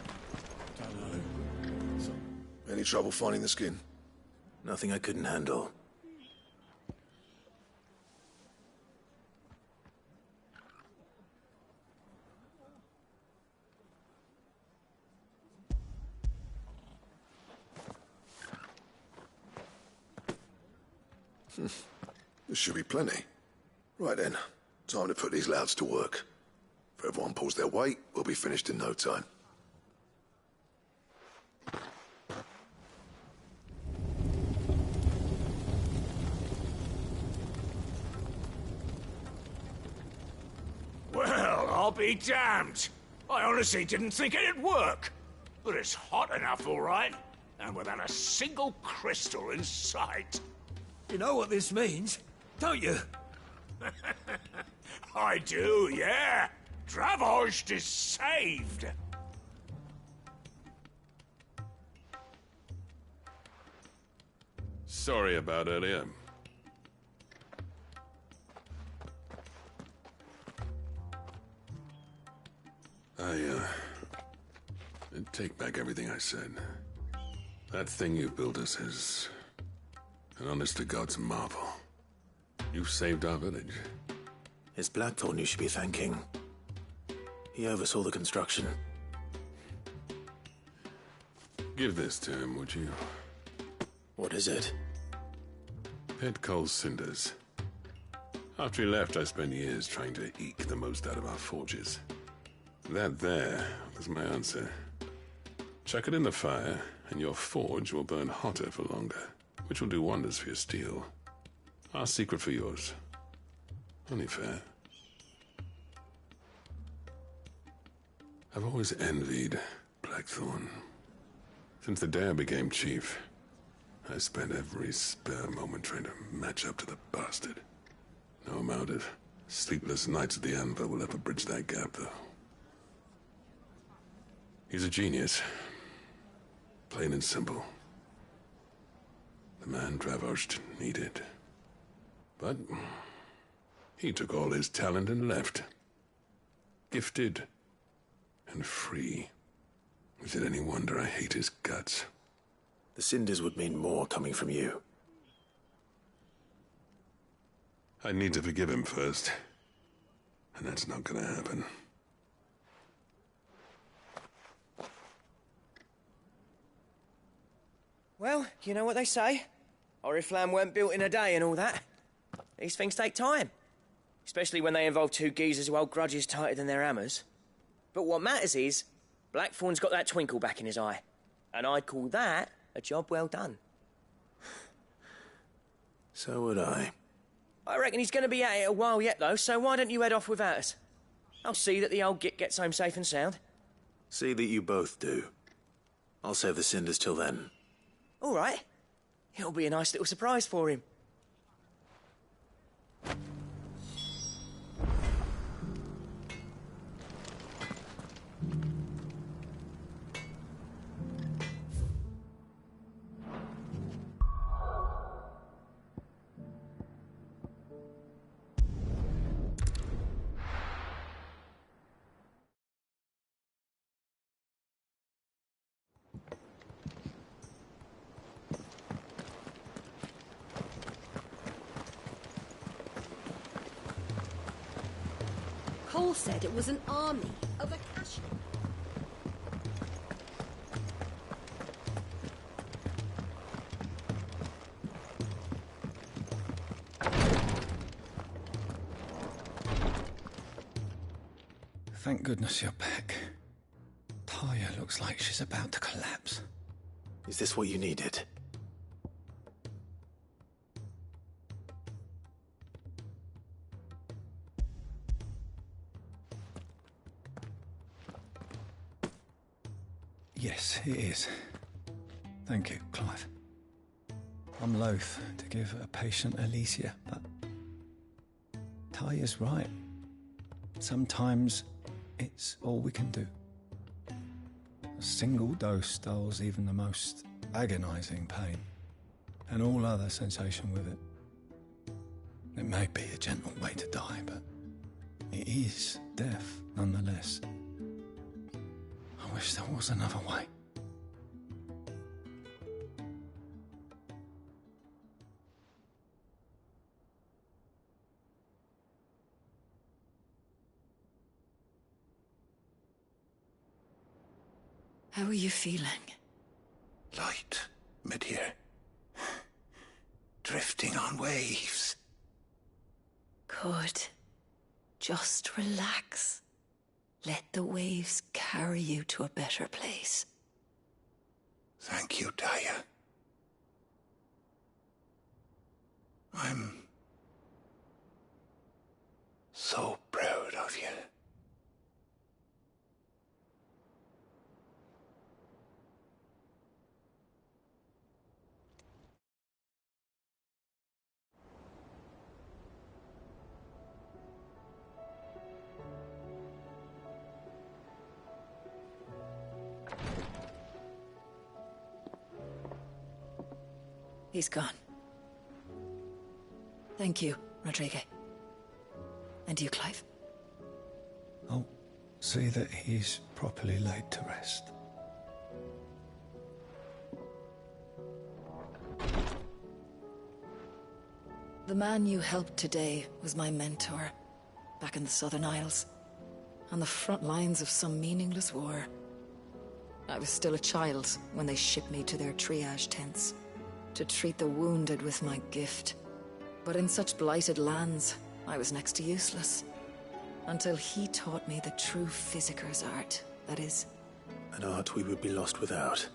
K: Don't know.
G: Any trouble finding the skin?
B: Nothing I couldn't handle.
G: There should be plenty. Right then, time to put these louds to work. If everyone pulls their weight, we'll be finished in no time.
L: Well, I'll be damned. I honestly didn't think it'd work. But it's hot enough, all right. And without a single crystal in sight.
A: You know what this means, don't you?
L: I do, yeah. Dravost is saved.
O: Sorry about earlier. I take back everything I said. That thing you built us is an honest-to-God's marvel. You've saved our village.
B: It's Blackthorn you should be thanking. He oversaw the construction.
O: Give this to him, would you?
B: What is it?
O: Pet Cole's cinders. After he left, I spent years trying to eke the most out of our forges. That there was my answer. Chuck it in the fire, and your forge will burn hotter for longer, which will do wonders for your steel. Our secret for yours. Only fair. I've always envied Blackthorn. Since the day I became chief, I spent every spare moment trying to match up to the bastard. No amount of sleepless nights at the anvil will ever bridge that gap, though. He's a genius. Plain and simple. The man Dravost needed. But he took all his talent and left. Gifted and free. Is it any wonder I hate his guts?
B: The cinders would mean more coming from you.
O: I need to forgive him first. And that's not gonna happen.
I: Well, you know what they say. Oriflamme weren't built in a day and all that. These things take time. Especially when they involve two geezers who hold grudges tighter than their hammers. But what matters is, Blackthorn's got that twinkle back in his eye. And I'd call that a job well done.
B: So would I.
I: I reckon he's going to be at it a while yet, though, so why don't you head off without us? I'll see that the old git gets home safe and sound.
B: See that you both do. I'll save the cinders till then.
I: All right. It'll be a nice little surprise for him.
C: Cole said it was an army of Akashi.
D: Thank goodness you're back. Taya looks like she's about to collapse.
B: Is this what you needed?
D: Yes, it is. Thank you, Clive. I'm loath to give a patient Alicia, but Taya's right. Sometimes it's all we can do. A single dose dulls even the most agonizing pain, and all other sensation with it. It may be a gentle way to die, but it is death nonetheless. wish there was another way.
F: How are you feeling?
L: Light, mid-here. Drifting on waves.
F: Good. Just relax. Let the waves carry you to a better place.
L: Thank you, Daya. I'm so proud of you.
F: He's gone. Thank you, Rodrigo. And you, Clive.
D: I'll see that he's properly laid to rest.
F: The man you helped today was my mentor, back in the Southern Isles, on the front lines of some meaningless war. I was still a child when they shipped me to their triage tents, to treat the wounded with my gift. But in such blighted lands, I was next to useless. Until he taught me the true physicker's art, that is...
B: An art we would be lost without.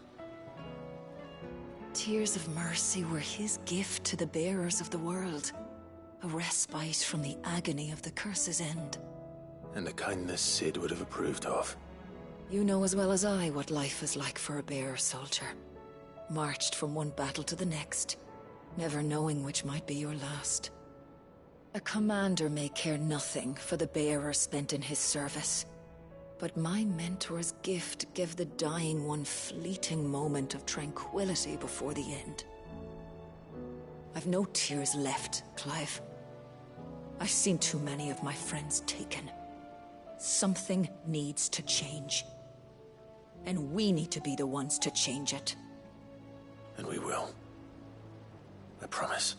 F: Tears of mercy were his gift to the bearers of the world. A respite from the agony of the curse's end.
B: And a kindness Sid would have approved of.
F: You know as well as I what life is like for a bearer soldier. Marched from one battle to the next, never knowing which might be your last. A commander may care nothing for the bearer spent in his service, but my mentor's gift gave the dying one fleeting moment of tranquility before the end. I've no tears left, Clive. I've seen too many of my friends taken. Something needs to change. And we need to be the ones to change it.
B: And we will. I promise.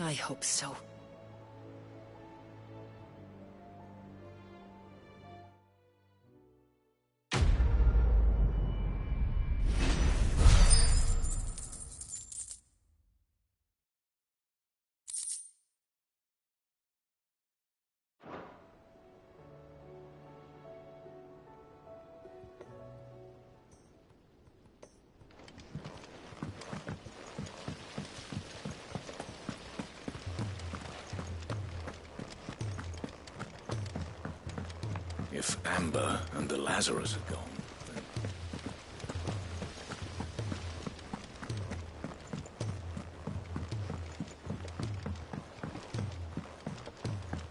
F: I hope so.
L: If Amber and the Lazarus are gone,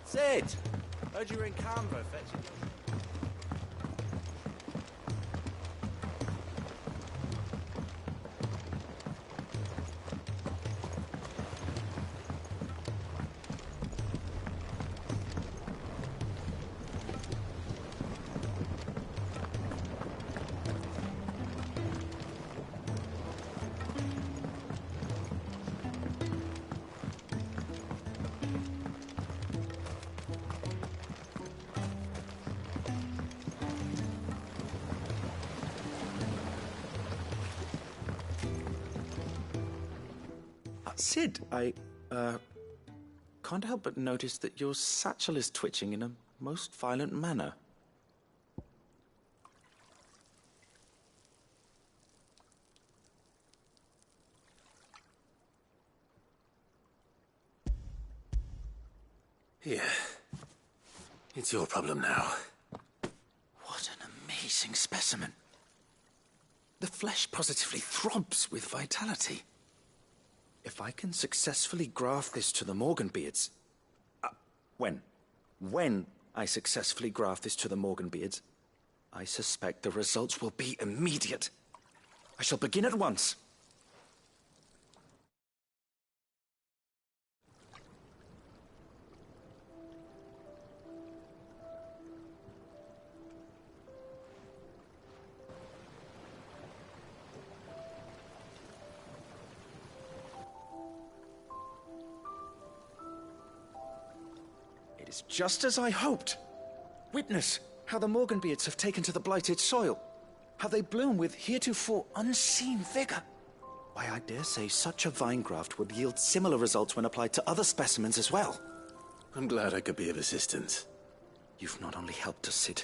I: Sid! Heard you were in Canberra fetching...
J: Sid, I can't help but notice that your satchel is twitching in a most violent manner.
B: Here. It's your problem now.
J: What an amazing specimen. The flesh positively throbs with vitality. If I can successfully graft this to the Morganbeards... When I successfully graft this to the Morganbeards, I suspect the results will be immediate. I shall begin at once. It is just as I hoped. Witness how the Morganbeards have taken to the blighted soil. How they bloom with heretofore unseen vigor. Why, I dare say such a vine graft would yield similar results when applied to other specimens as well.
B: I'm glad I could be of assistance.
J: You've not only helped us, Sid,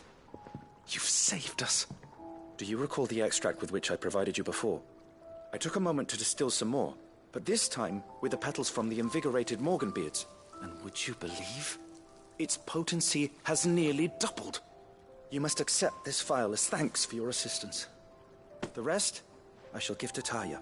J: you've saved us. Do you recall the extract with which I provided you before? I took a moment to distill some more, but this time with the petals from the invigorated Morganbeards. And would you believe? Its potency has nearly doubled. You must accept this vial as thanks for your assistance. The rest, I shall give to Taya.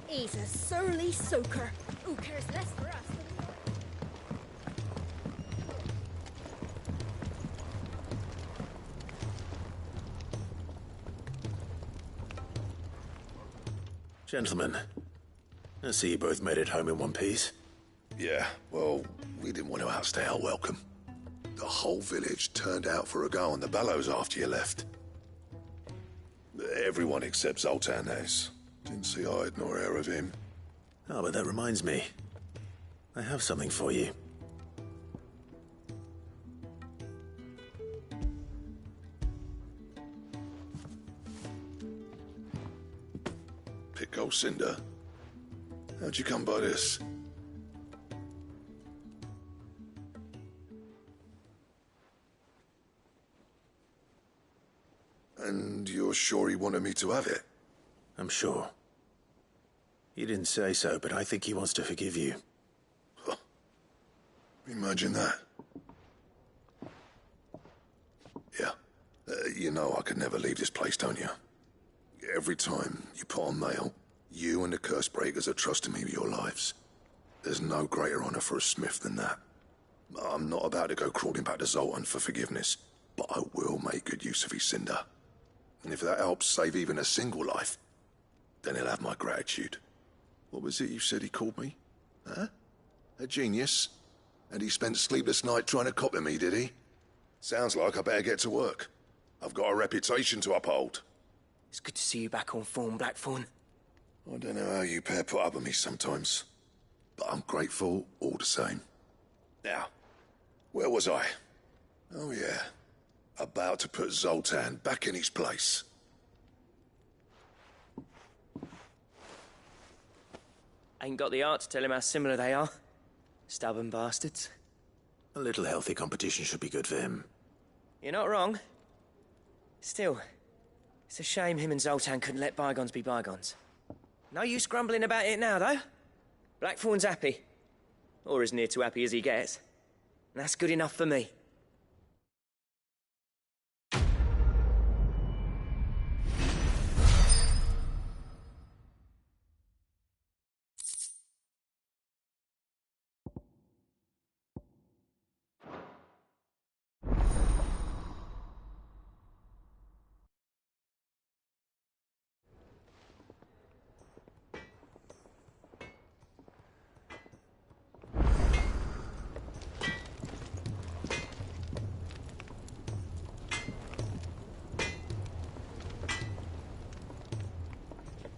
C: He's a surly soaker. Who cares less for us than
B: Gentlemen, I see you both made it home in one piece.
G: Yeah, well, we didn't want to outstay our welcome. The whole village turned out for a go on the bellows after you left. Everyone except Zoltan has. Didn't see hide nor hair of him.
B: Oh, but that reminds me. I have something for you.
G: Pick old Cinder. How'd you come by this? And you're sure he wanted me to have it?
B: I'm sure. He didn't say so, but I think he wants to forgive you.
G: Huh. Imagine that. Yeah. You know I could never leave this place, don't you? Every time you put on mail, you and the Curse Breakers are trusting me with your lives. There's no greater honor for a smith than that. I'm not about to go crawling back to Zoltan for forgiveness, but I will make good use of his cinder. And if that helps save even a single life, then he'll have my gratitude. What was it you said he called me? Huh? A genius? And he spent sleepless night trying to copy me, did he? Sounds like I better get to work. I've got a reputation to uphold.
I: It's good to see you back on form, Blackthorn.
G: I don't know how you pair put up with me sometimes, but I'm grateful all the same. Now, where was I? Oh yeah, about to put Zoltan back in his place.
I: Ain't got the art to tell him how similar they are. Stubborn bastards.
B: A little healthy competition should be good for him.
I: You're not wrong. Still, it's a shame him and Zoltan couldn't let bygones be bygones. No use grumbling about it now, though. Blackthorn's happy. Or as near to happy as he gets. And that's good enough for me.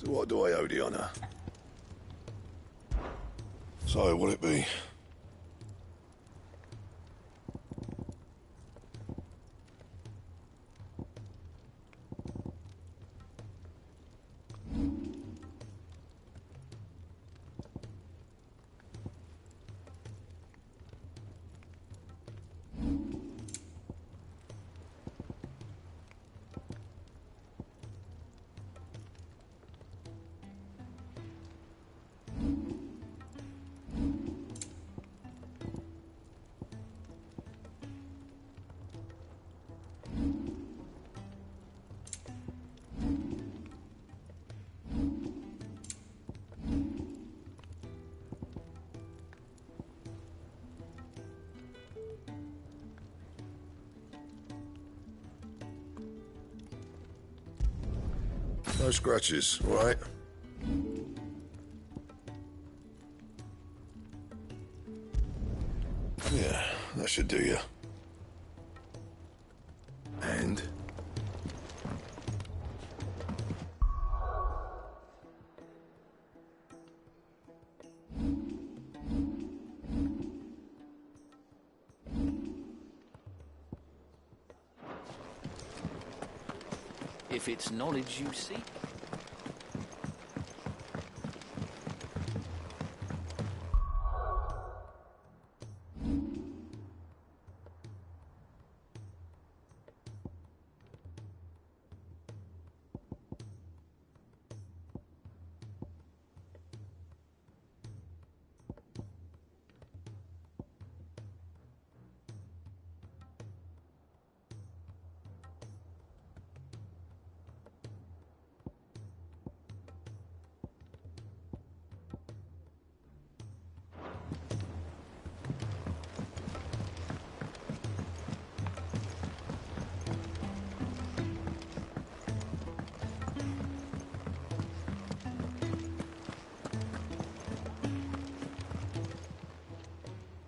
G: So what do I owe the honor? So, what'll it be?
M: No scratches, all right? Yeah, that should do you. And?
A: If it's knowledge you seek.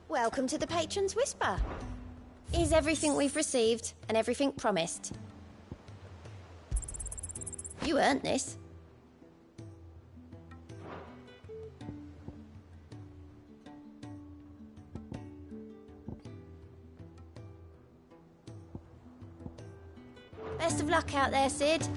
H: Welcome to the Patron's Whisper. Is everything we've received and everything promised? You earned this. Best of luck out there, Sid.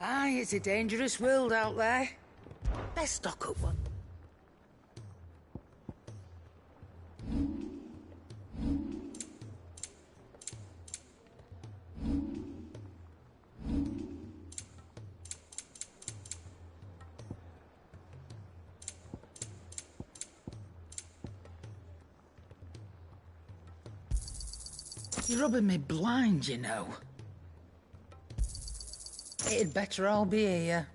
N: Aye, it's a dangerous world out there. Best stock up one. You're rubbing me blind, you know. It'd better all be here.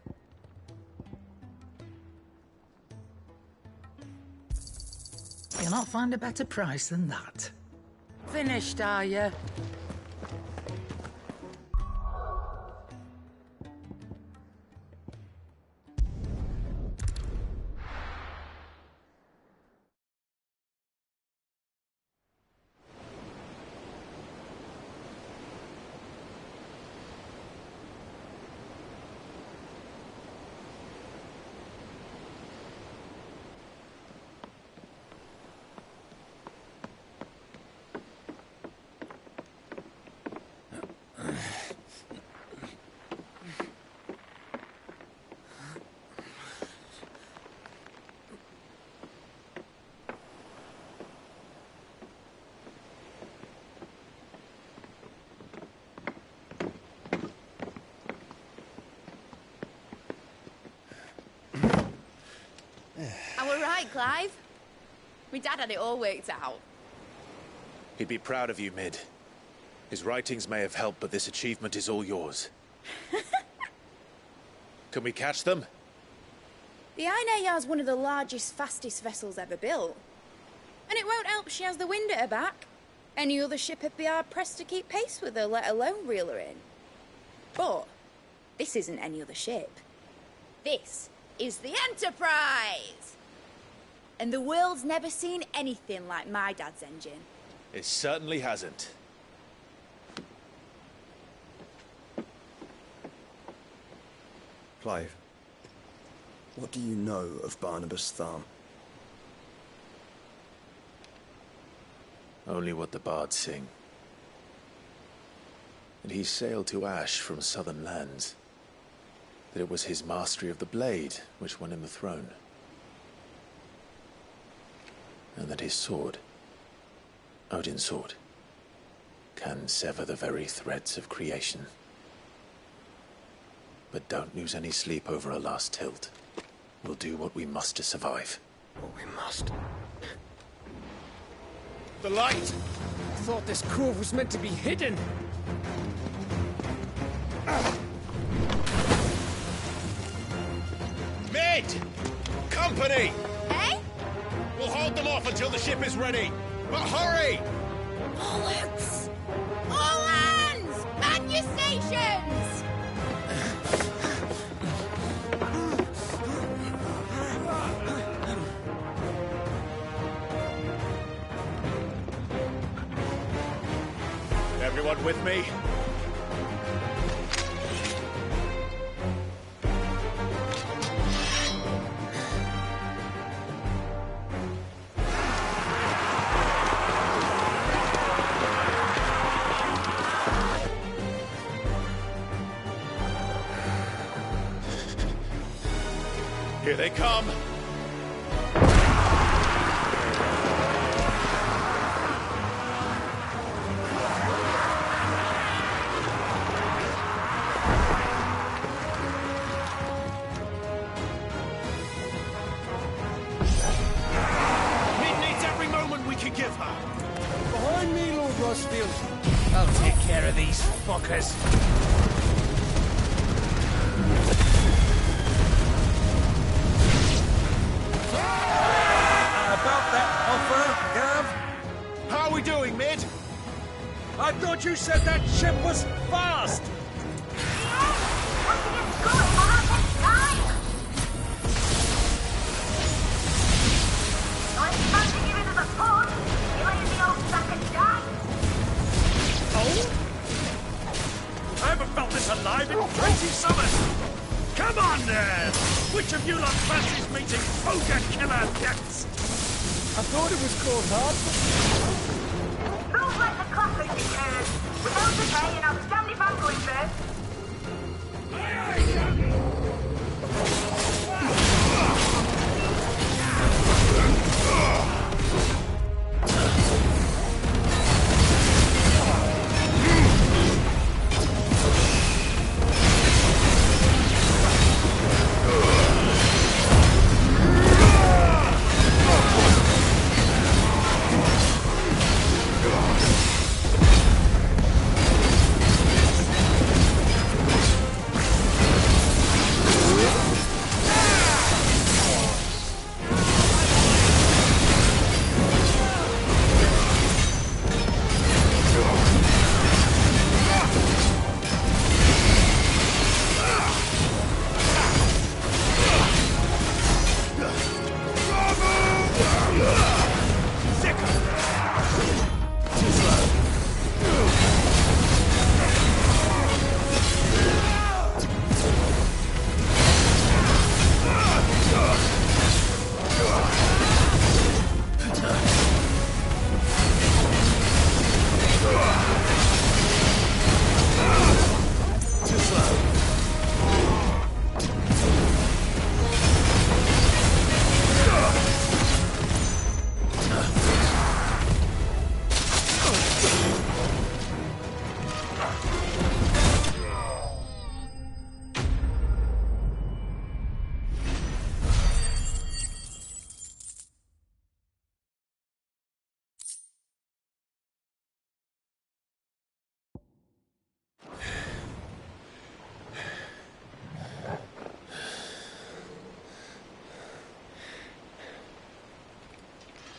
N: You'll not find a better price than that. Finished, are you?
C: I were right, Clive. My dad had it all worked out.
B: He'd be proud of you, Mid. His writings may have helped, but this achievement is all yours. Can we catch them?
C: The Iron Yard's one of the largest, fastest vessels ever built. And it won't help she has the wind at her back. Any other ship would be hard-pressed to keep pace with her, let alone reel her in. But this isn't any other ship. This is the Enterprise! And the world's never seen anything like my dad's engine.
B: It certainly hasn't.
D: Clive, what do you know of Barnabas Tharm?
B: Only what the bards sing. And he sailed to Ash from southern lands. That it was his mastery of the blade which won him the throne. And that his sword, Odin's sword, can sever the very threads of creation. But don't lose any sleep over a last tilt. We'll do what we must to survive.
D: What we must.
P: The light! I thought this cove was meant to be hidden.
Q: Mid! Company!
C: Eh?
Q: We'll hold them off until the ship is ready. But hurry!
C: Bollocks! All hands! Man your stations!
Q: Everyone with me? Here they come. Give her.
P: Behind me, Lord Rosfield. I'll take care of these fuckers.
Q: About that offer, Gav? How are we doing, Mid?
P: I thought you said that ship was fast.
L: I haven't felt this alive in 20 summers! Come on there! Which of you lot fancies meeting Ogre Killer next?
P: I thought it was called hard.
R: Feels like the clappers it cares. Without the pay and outstanding bangling first.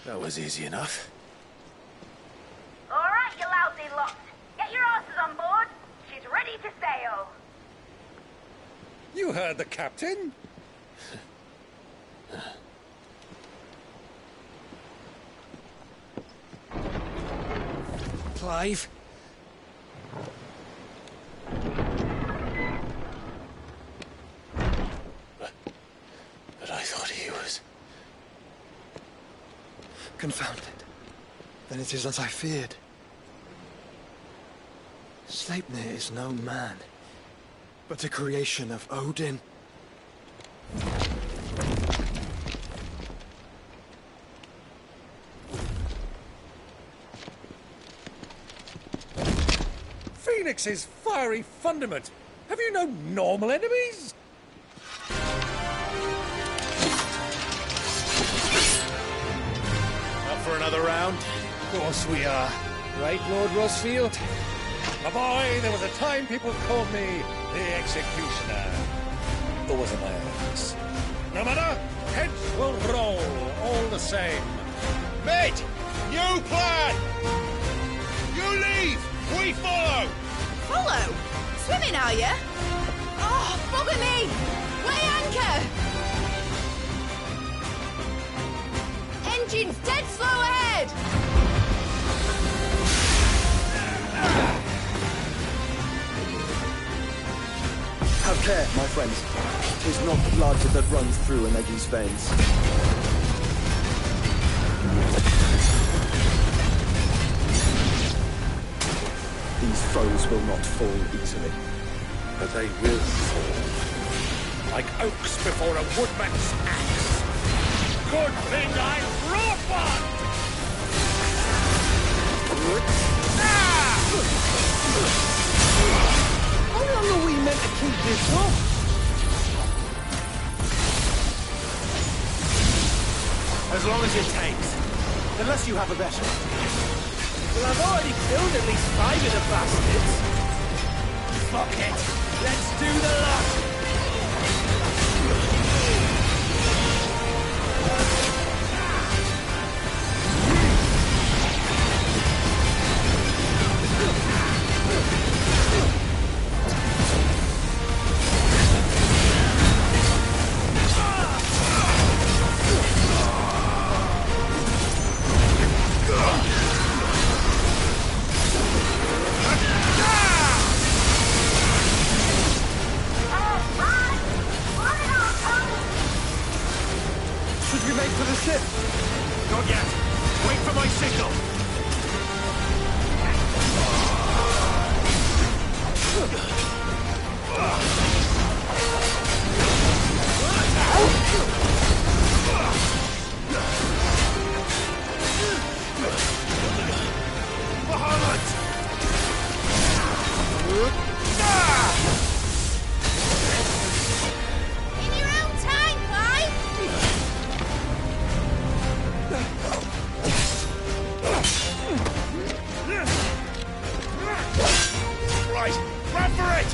B: That was easy enough.
R: All right, you lousy lot. Get your asses on board. She's ready to sail.
P: You heard the captain. Clive.
B: But I thought he was...
D: Confounded. Then it is as I feared. Sleipnir is no man, but a creation of Odin.
Q: Alex's fiery fundament. Have you no normal enemies?
L: Up for another round?
Q: Of course we are. Right, Lord Rosfield? My boy, there was a time people called me the Executioner. Or was it my eyes? No matter, heads will roll all the same.
L: Mate! New plan! You leave! We follow!
C: Follow? Swimming, are you? Oh, bugger me! Weigh anchor! Engine's dead slow ahead!
S: Have care, my friends. 'Tis not blood that runs through an Eddie's veins. These foes will not fall easily.
Q: But they will fall. Like oaks before a woodman's axe. Good thing I brought one!
S: How long are we meant to keep this up?
A: As long as it takes. Unless you have a better.
I: Well, I've already killed at least 5 of the bastards.
A: Fuck it. Let's do the lot.
S: Should we make for the ship?
L: Not yet. Wait for my signal.
C: In your own time, Clive!
L: Right, run for it!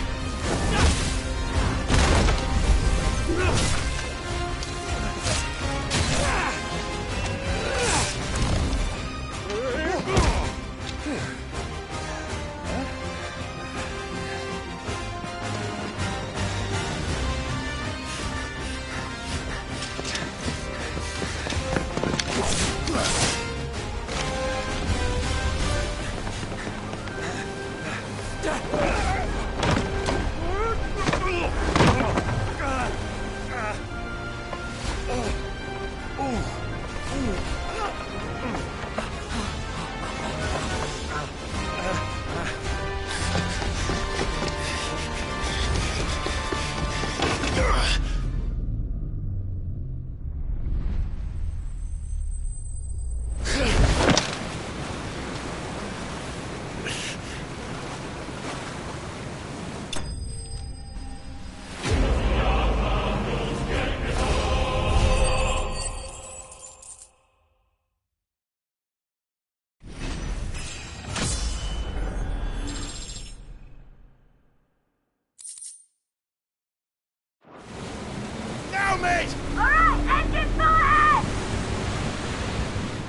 L: Now, mate!
R: Alright, engine full ahead!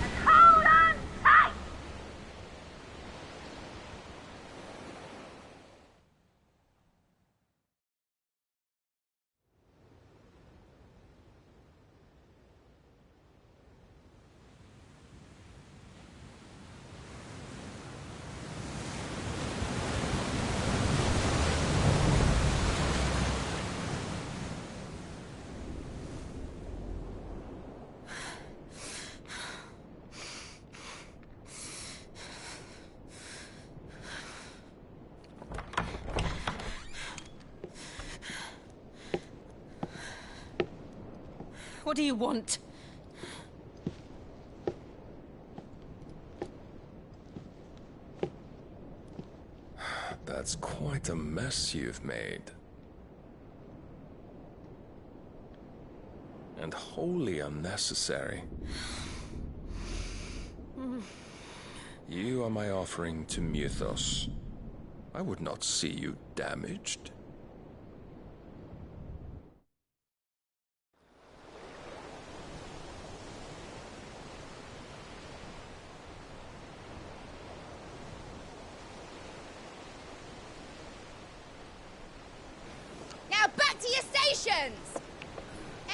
R: And hold on tight!
C: What do you want?
J: That's
T: That's quite a mess you've made. And wholly unnecessary. You are my offering to Mythos. I would not see you damaged.
C: Now back to your stations!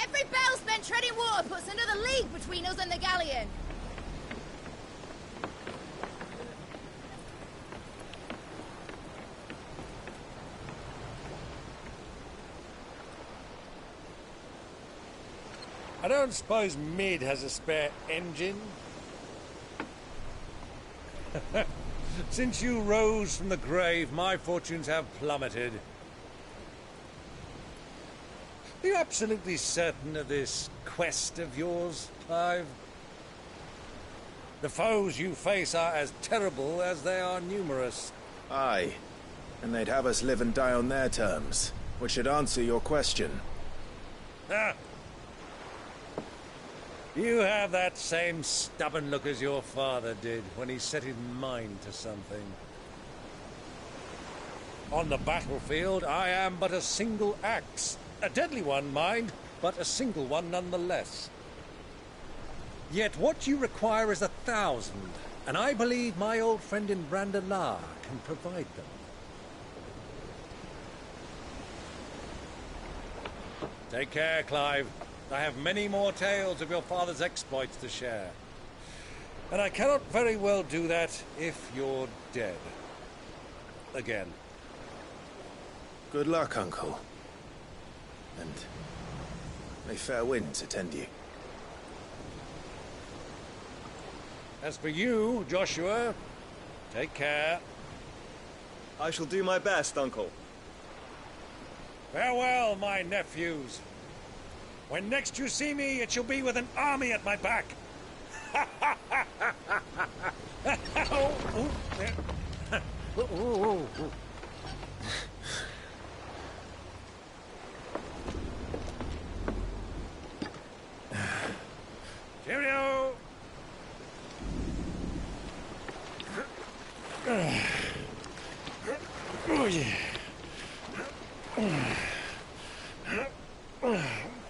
C: Every bell spent treading water puts another league between us and the galleon.
Q: I don't suppose Mid has a spare engine? Since you rose from the grave, my fortunes have plummeted. Are you absolutely certain of this quest of yours, Clive? The foes you face are as terrible as they are numerous.
D: Aye, and they'd have us live and die on their terms, which should answer your question.
Q: Ah! You have that same stubborn look as your father did when he set his mind to something. On the battlefield, I am but a single axe. A deadly one, mind, but a single one nonetheless. Yet what you require is 1,000, and I believe my old friend in Brandalar can provide them. Take care, Clive. I have many more tales of your father's exploits to share. And I cannot very well do that if you're dead. Again.
D: Good luck, Uncle. And may fair winds attend you.
Q: As for you, Joshua, take care.
S: I shall do my best, Uncle.
Q: Farewell, my nephews. When next you see me, it shall be with an army at my back. Cheerio! Oh, yeah.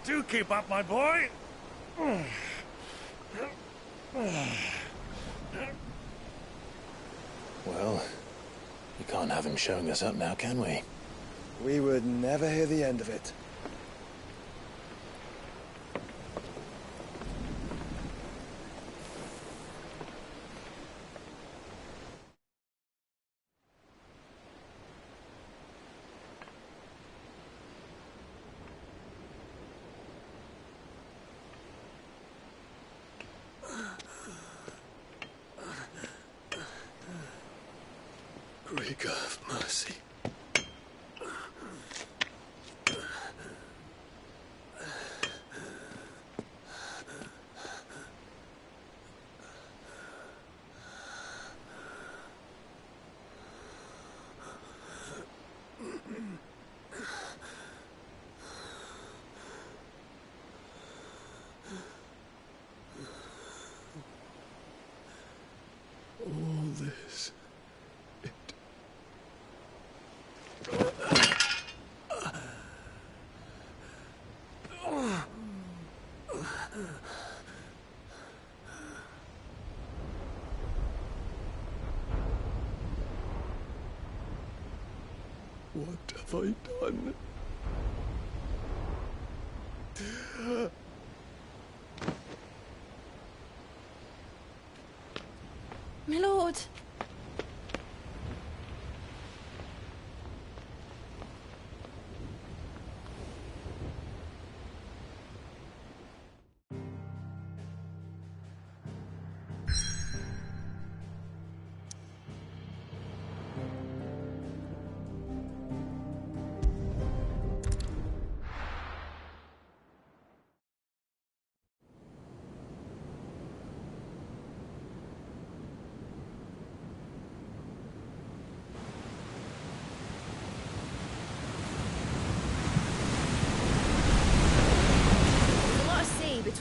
Q: Do keep up, my boy.
B: Well, we can't have him showing us up now, can we?
S: We would never hear the end of it.
G: Greek of mercy. All this. What have I done?
C: My lord.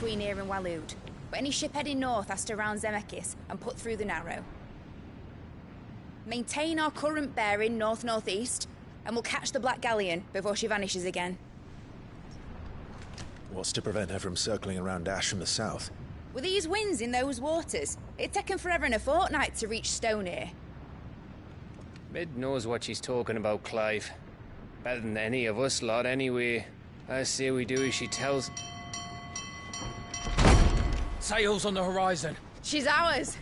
C: between here and Waloed. But any ship heading north has to round Zemeckis and put through the Narrow. Maintain our current bearing north-northeast, and we'll catch the Black Galleon before she vanishes again.
B: What's to prevent her from circling around Ash from the south?
C: With these winds in those waters, it'd take 'em forever and a fortnight to reach Stone here.
P: Mid knows what she's talking about, Clive. Better than any of us lot, anyway. I say we do as she tells.
A: Sails on the horizon.
C: She's ours.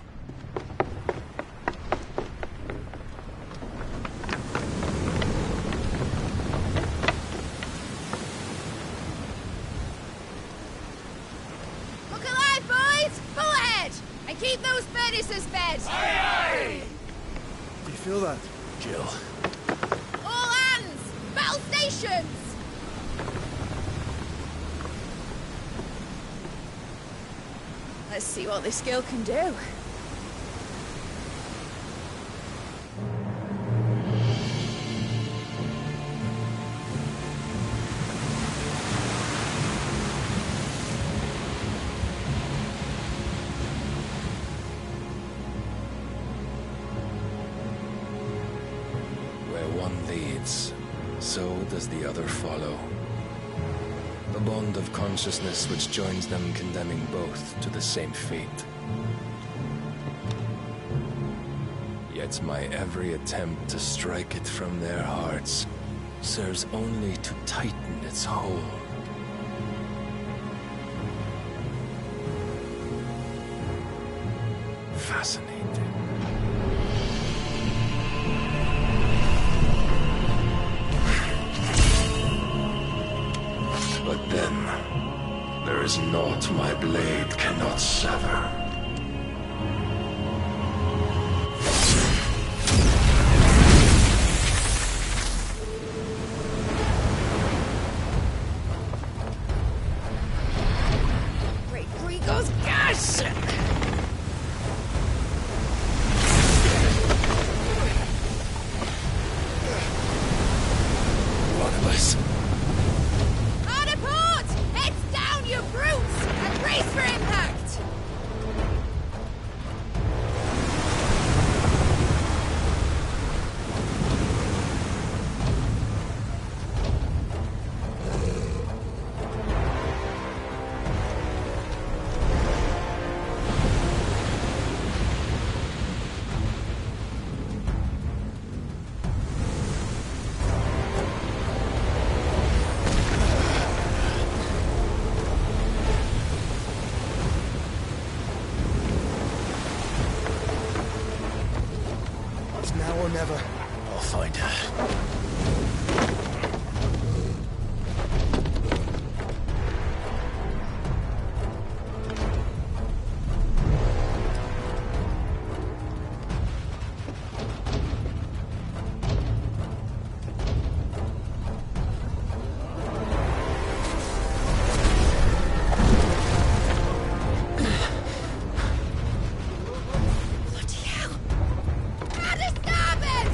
C: Look alive, boys! Full ahead! And keep those furnaces fed!
L: Aye, aye!
S: Do you feel that?
B: Jill.
C: All hands! Battle stations! Let's see what this girl can do.
T: Where one leads, so does the other follow. The bond of consciousness which joins them condemning both to the same fate. Yet my every attempt to strike it from their hearts serves only to tighten its hold. Fascinating. But then, there is naught my blade cannot sever.
C: Great Grigo's gosh!
B: One of us.
C: Hard a port! Heads down, you brutes! And brace for impact!
S: It's now or never.
B: I'll find her.
C: Bloody hell! Out of starboard!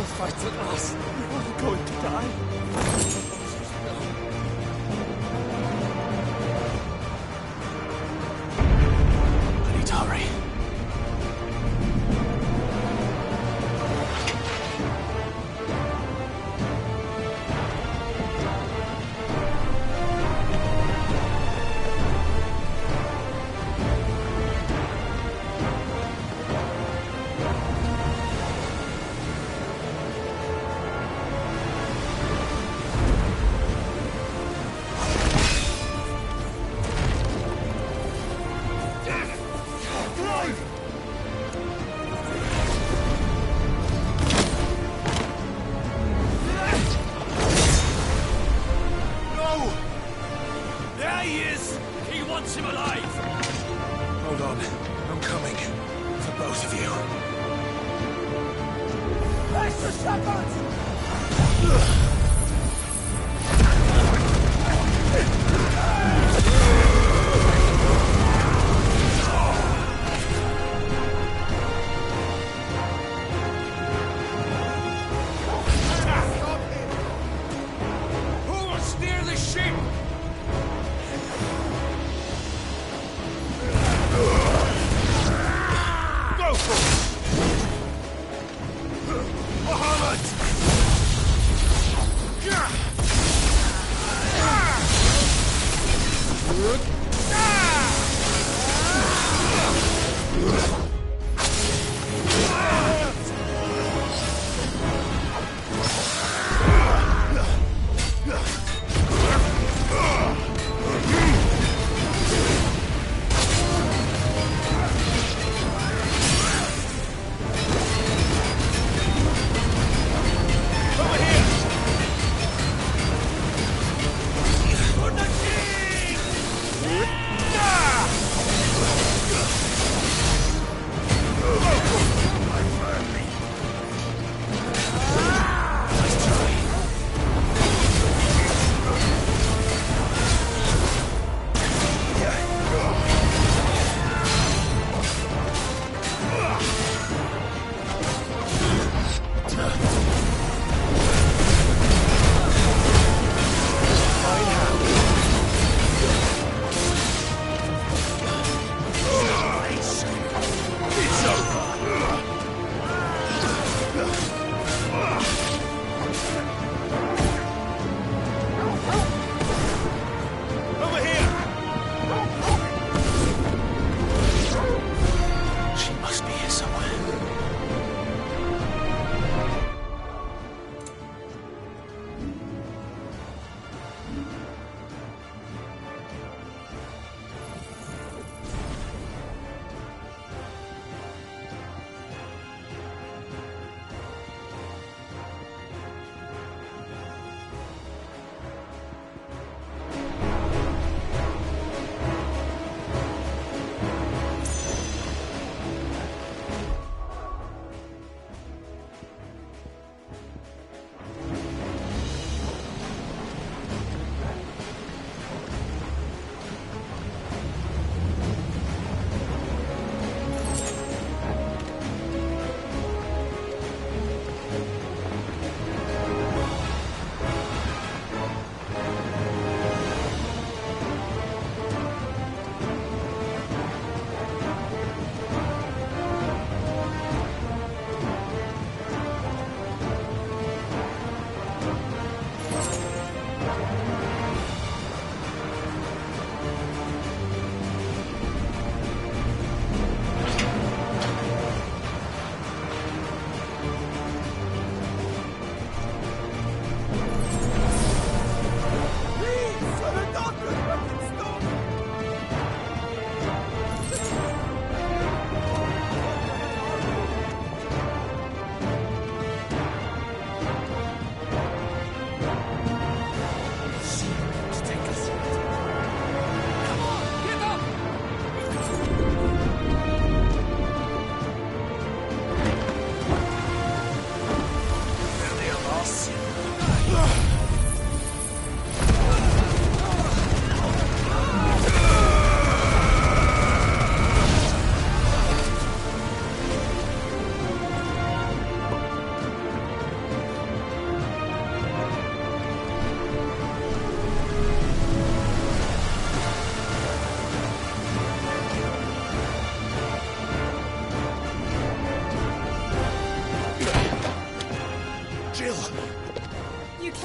D: will fight at last. I'm going to die.
B: I need to hurry.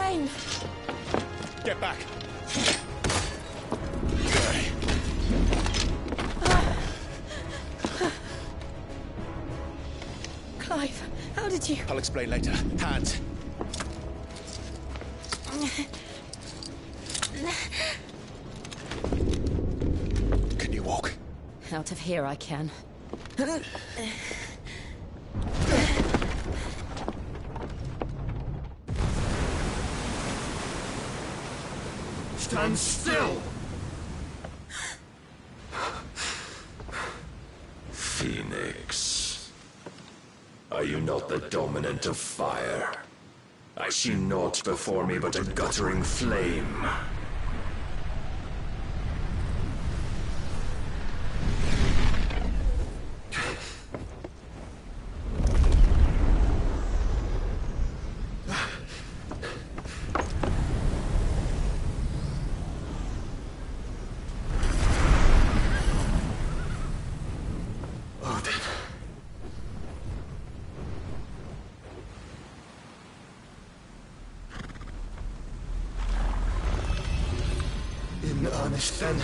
C: fine.
J: Get back!
C: Clive, how did you...
J: I'll explain later. Hands! Can you walk?
F: Out of here I can.
G: Stand still!
T: Phoenix. Are you not the dominant of fire? I see naught before me but a guttering flame.
G: In earnest, then.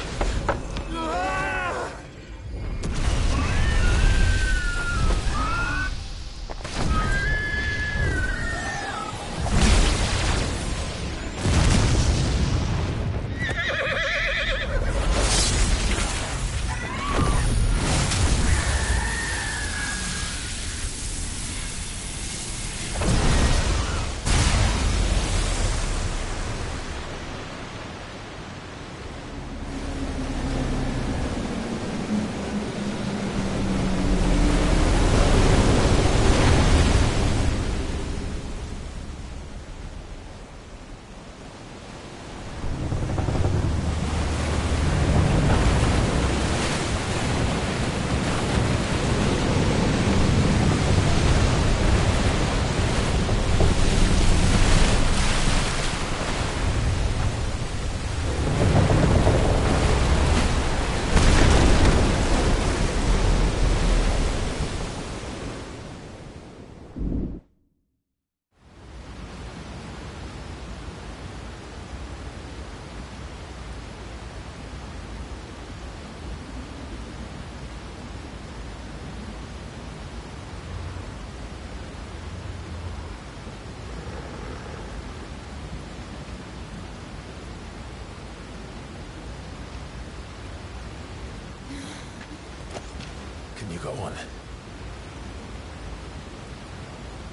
B: Can you go on?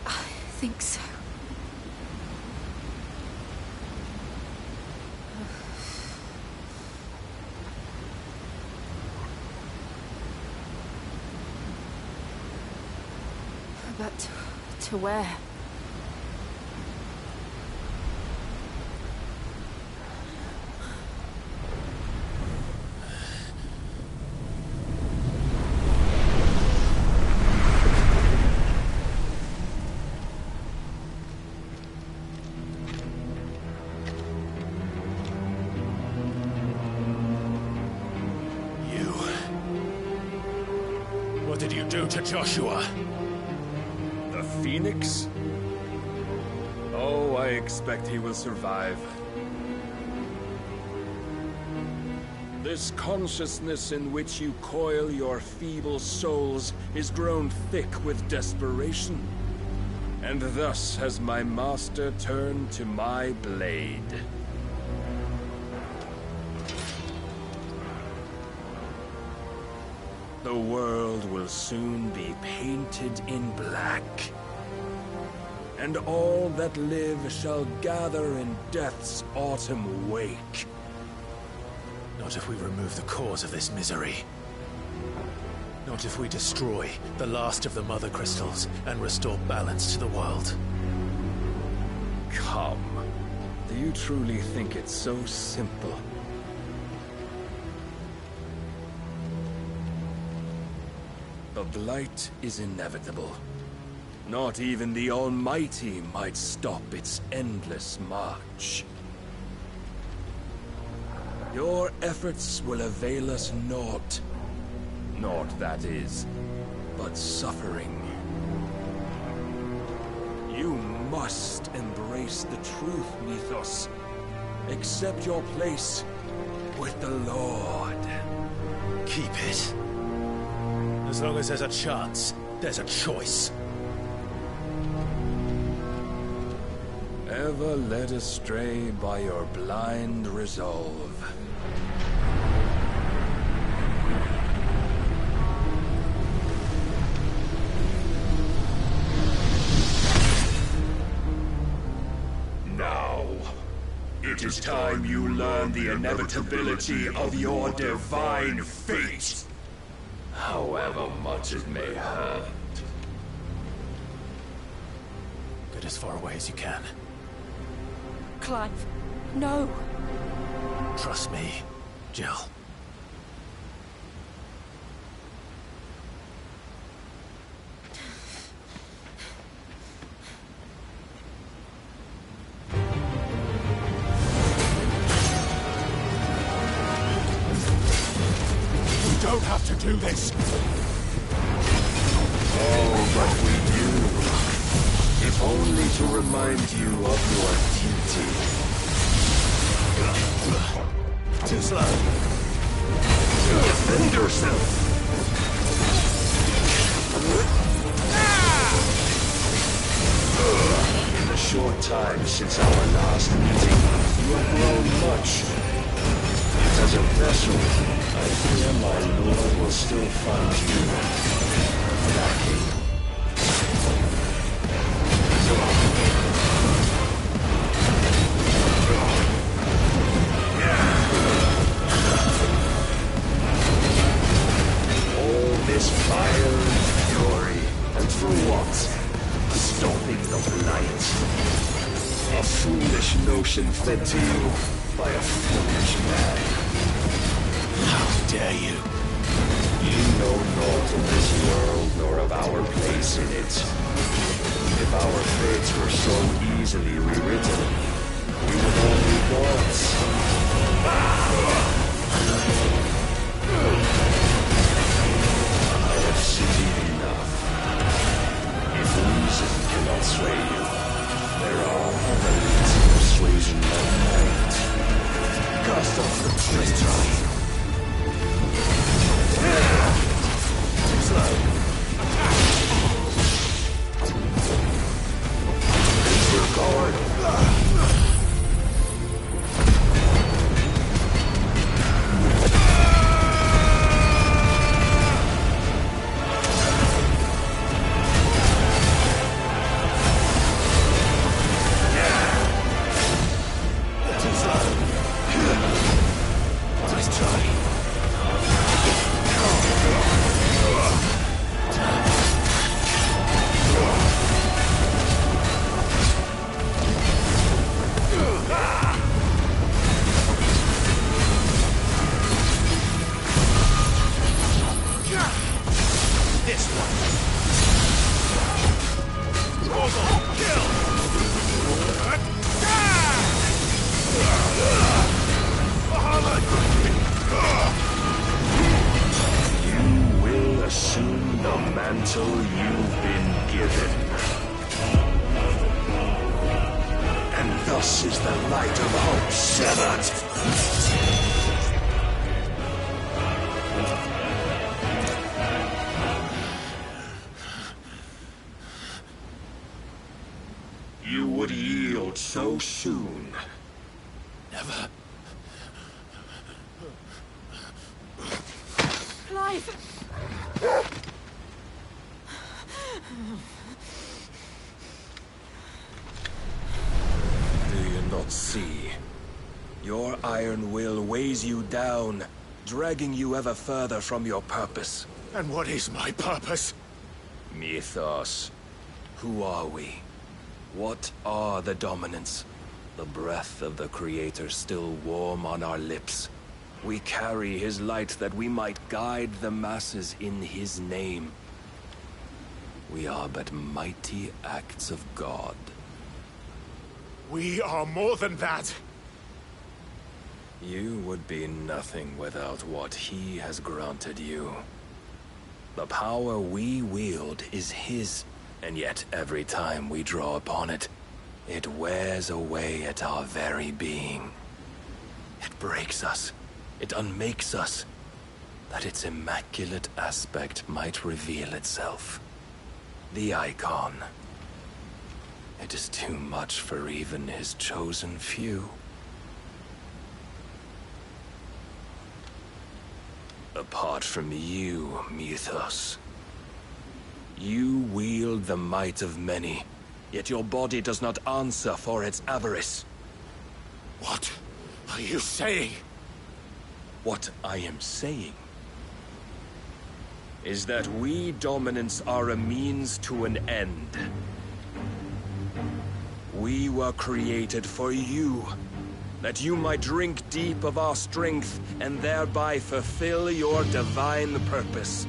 C: I think so. But to where?
B: What did you do to Joshua?
J: The Phoenix? Oh, I expect he will survive. This consciousness in which you coil your feeble souls is grown thick with desperation. And thus has my master turned to my blade. The world will soon be painted in black. And all that live shall gather in death's autumn wake.
B: Not if we remove the cause of this misery. Not if we destroy the last of the Mother Crystals and restore balance to the world.
J: Come. Do you truly think it's so simple? The blight is inevitable. Not even the Almighty might stop its endless march. Your efforts will avail us naught. Naught, that is, but suffering. You
T: must embrace the truth, Mythos. Accept your place with the Lord.
B: Keep it. As long as there's a chance, there's a choice.
T: Ever led astray by your blind resolve.
Q: Now, it is time you learn the inevitability of your divine fate. However much it may hurt.
B: Get as far away as you can.
U: Clive, no.
B: Trust me, Jill.
L: You don't have to do this.
T: Oh, but we do. If only to remind you of your duty.
B: Too slow.
T: Defend yourself! In the short time since our last meeting, you have grown much. As a vessel, I fear my lord will still find you lacking. All this fire and fury, and for what? Stopping the blight. A foolish notion fed to you by a foolish man.
B: How dare you?
T: You know naught of this world nor of our place in it. If our fates were so easily rewritten, we would all be gods. I have seen enough. If reason cannot sway you, there are other means of persuasion that might. Cast off the traitor.
B: Too slow.
T: Disregard.
B: Too slow. Nice try. This one. Mortal, kill!
T: You will assume the mantle you've been given. And thus is the light of hope severed. You would yield so soon.
B: Never.
U: Clive!
T: Do you not see? Your iron will weighs you down, dragging you ever further from your purpose.
B: And what is my purpose?
T: Mythos. Who are we? What are the dominants? The breath of the Creator still warm on our lips. We carry his light that we might guide the masses in his name. We are but mighty acts of God.
B: We are more than that.
T: You would be nothing without what he has granted you. The power we wield is his, and yet every time we draw upon it, It wears away at our very being. It breaks us. It unmakes us, that its immaculate aspect might reveal itself. The icon. It is too much for even his chosen few. Apart from you, Mythos. You wield the might of many, yet your body does not answer for its avarice.
L: What are you saying?
T: What I am saying is that we dominants are a means to an end. We were created for you, that you might drink deep of our strength and thereby fulfill your divine purpose.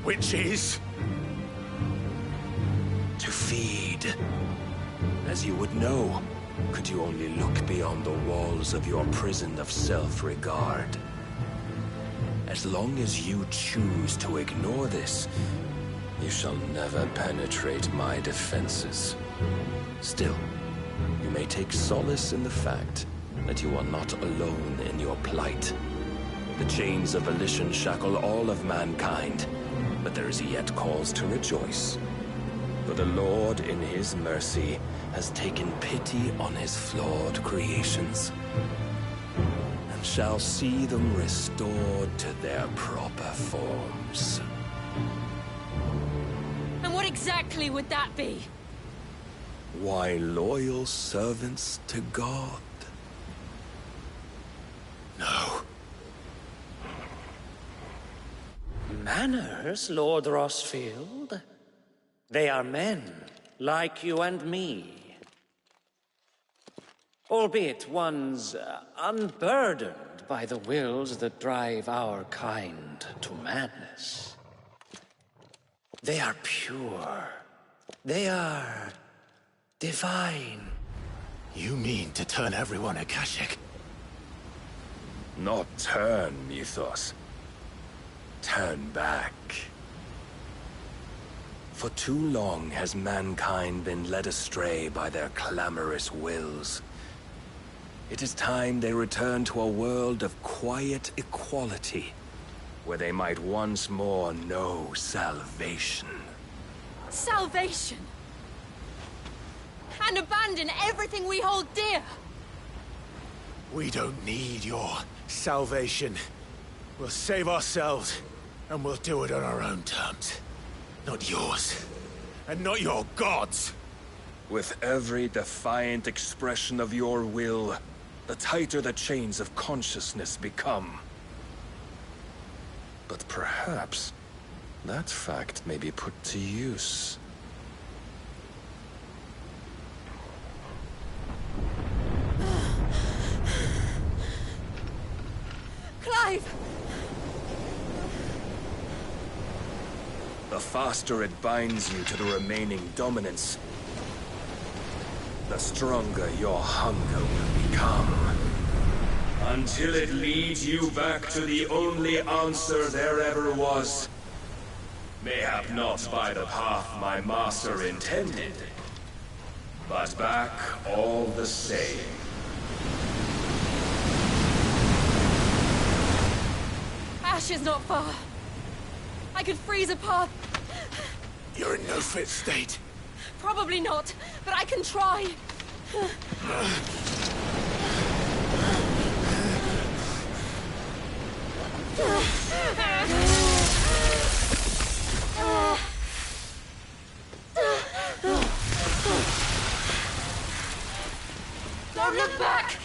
L: Which is?
T: To feed. As you would know, could you only look beyond the walls of your prison of self-regard. As long as you choose to ignore this, you shall never penetrate my defenses. Still, you may take solace in the fact that you are not alone in your plight. The chains of volition shackle all of mankind, but there is yet cause to rejoice. For the Lord, in his mercy, has taken pity on his flawed creations, and shall see them restored to their proper forms.
U: And what exactly would that be?
T: Why, loyal servants to God.
L: No.
E: Manners, Lord Rossfield? They are men, like you and me. Albeit ones unburdened by the wills that drive our kind to madness. They are pure. They are divine.
B: You mean to turn everyone Akashic?
T: Not turn, Mythos. Turn back. For too long has mankind been led astray by their clamorous wills. It is time they return to a world of quiet equality, where they might once more know salvation.
U: Salvation? And abandon everything we hold dear?
B: We don't need your salvation. We'll save ourselves, and we'll do it on our own terms. Not yours, and not your gods.
T: With every defiant expression of your will, the tighter the chains of consciousness become. But perhaps that fact may be put to use.
U: Clive!
T: The faster it binds you to the remaining dominance, the stronger your hunger will become. Until it leads you back to the only answer there ever was. Mayhap not by the path my master intended, but back all the same.
U: Ash is not far. I could freeze a path.
B: You're in no fit state.
U: Probably not, but I can try. Don't look back!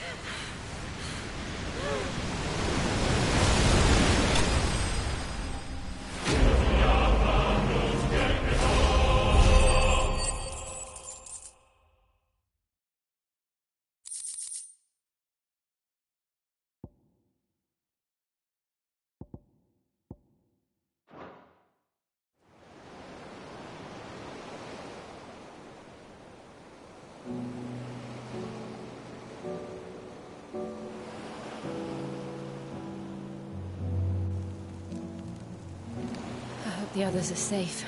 U: I hope the others are safe.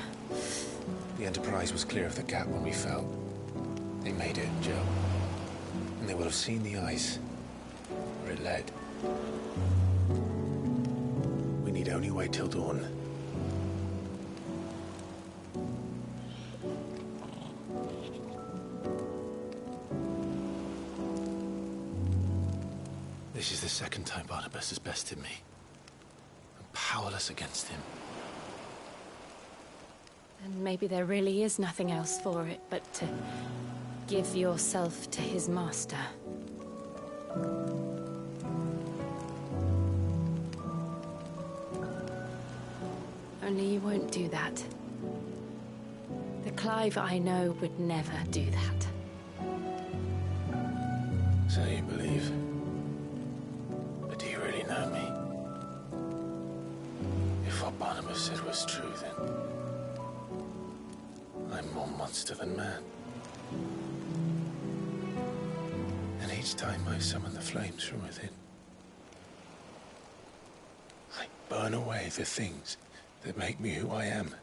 V: The Enterprise was clear of the gap when we fell.
B: They made it, Joe. And they will have seen the ice where it led. We need only wait till dawn. This is the second time Barnabas has bested me. I'm powerless against him.
U: And maybe there really is nothing else for it but to give yourself to his master. Only you won't do that. The Clive I know would never do that.
B: So you believe? But do you really know me? If what Barnabas said was true, then I'm more monster than man. And each time I summon the flames from within, I burn away the things that make me who I am.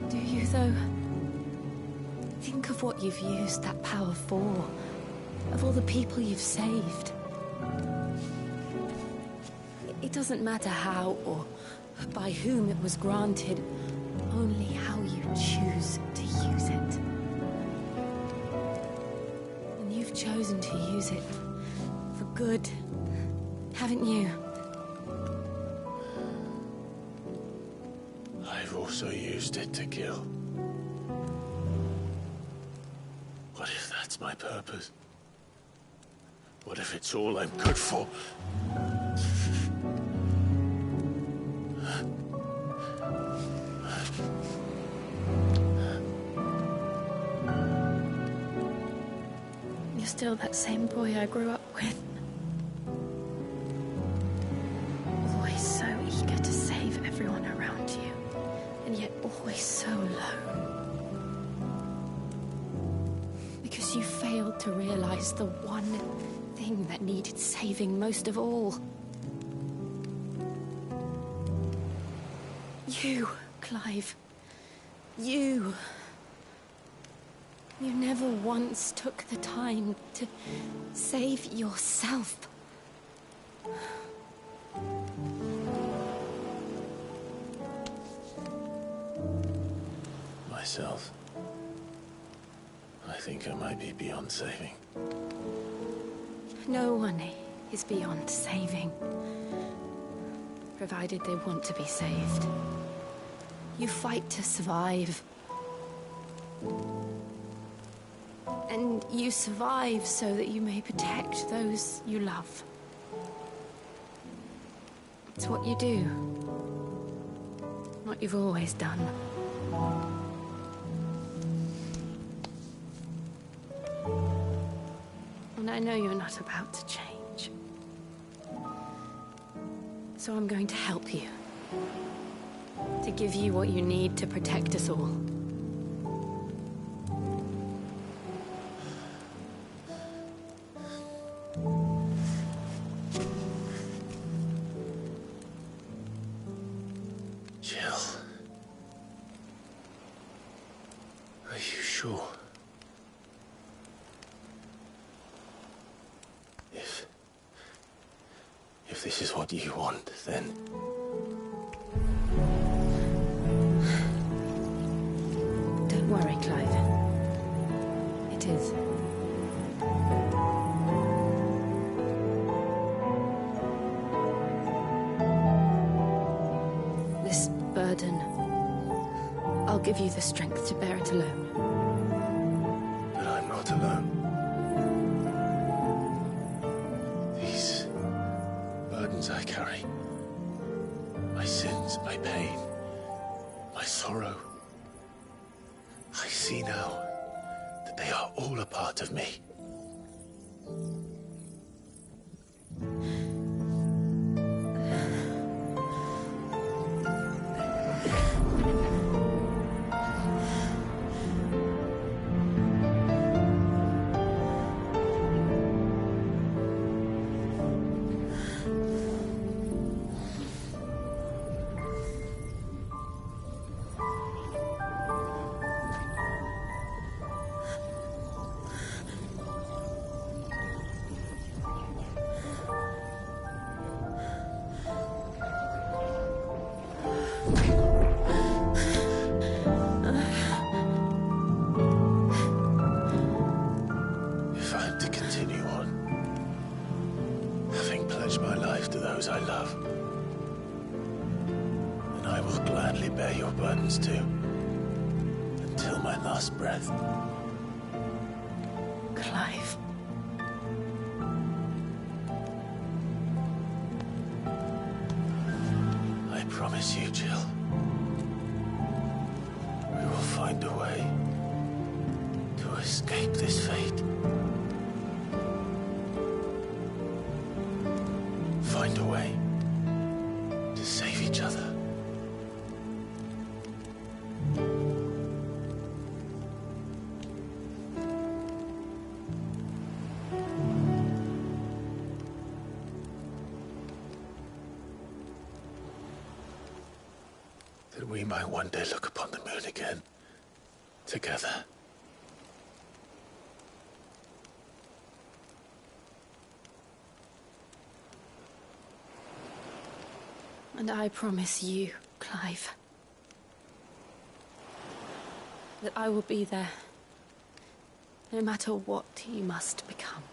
U: Do you, though? Think of what you've used that power for. Of all the people you've saved. It doesn't matter how or by whom it was granted, only how you choose to use it. And you've chosen to use it for good, haven't you?
B: I've also used it to kill. What if that's my purpose? What if it's all I'm good for?
U: You're still that same boy I grew up with. Always so eager to save everyone around you, and yet always so low. Because you failed to realize the one thing that needed saving most of all. You, Clive. You. You never once took the time to save yourself.
B: Myself. I think I might be beyond saving.
U: No one is beyond saving. Provided they want to be saved. You fight to survive. And you survive so that you may protect those you love. It's what you do. What you've always done. And I know you're not about to change. So I'm going to help you. To give you what you need to protect us all.
B: Jill. Are you sure? If this is what you want, then...
U: Don't worry, Clive. It is. This burden, I'll give you the strength to bear it alone.
B: But I'm not alone. These burdens I carry, my sins, my pain, my sorrow, I see now that they are all a part of me. promise to. Until my last breath.
U: Clive.
B: I promise you, Jill. We will find a way to escape this fate. Find a way to save each other. That we might one day look upon the moon again, together.
U: And I promise you, Clive, that I will be there, no matter what you must become.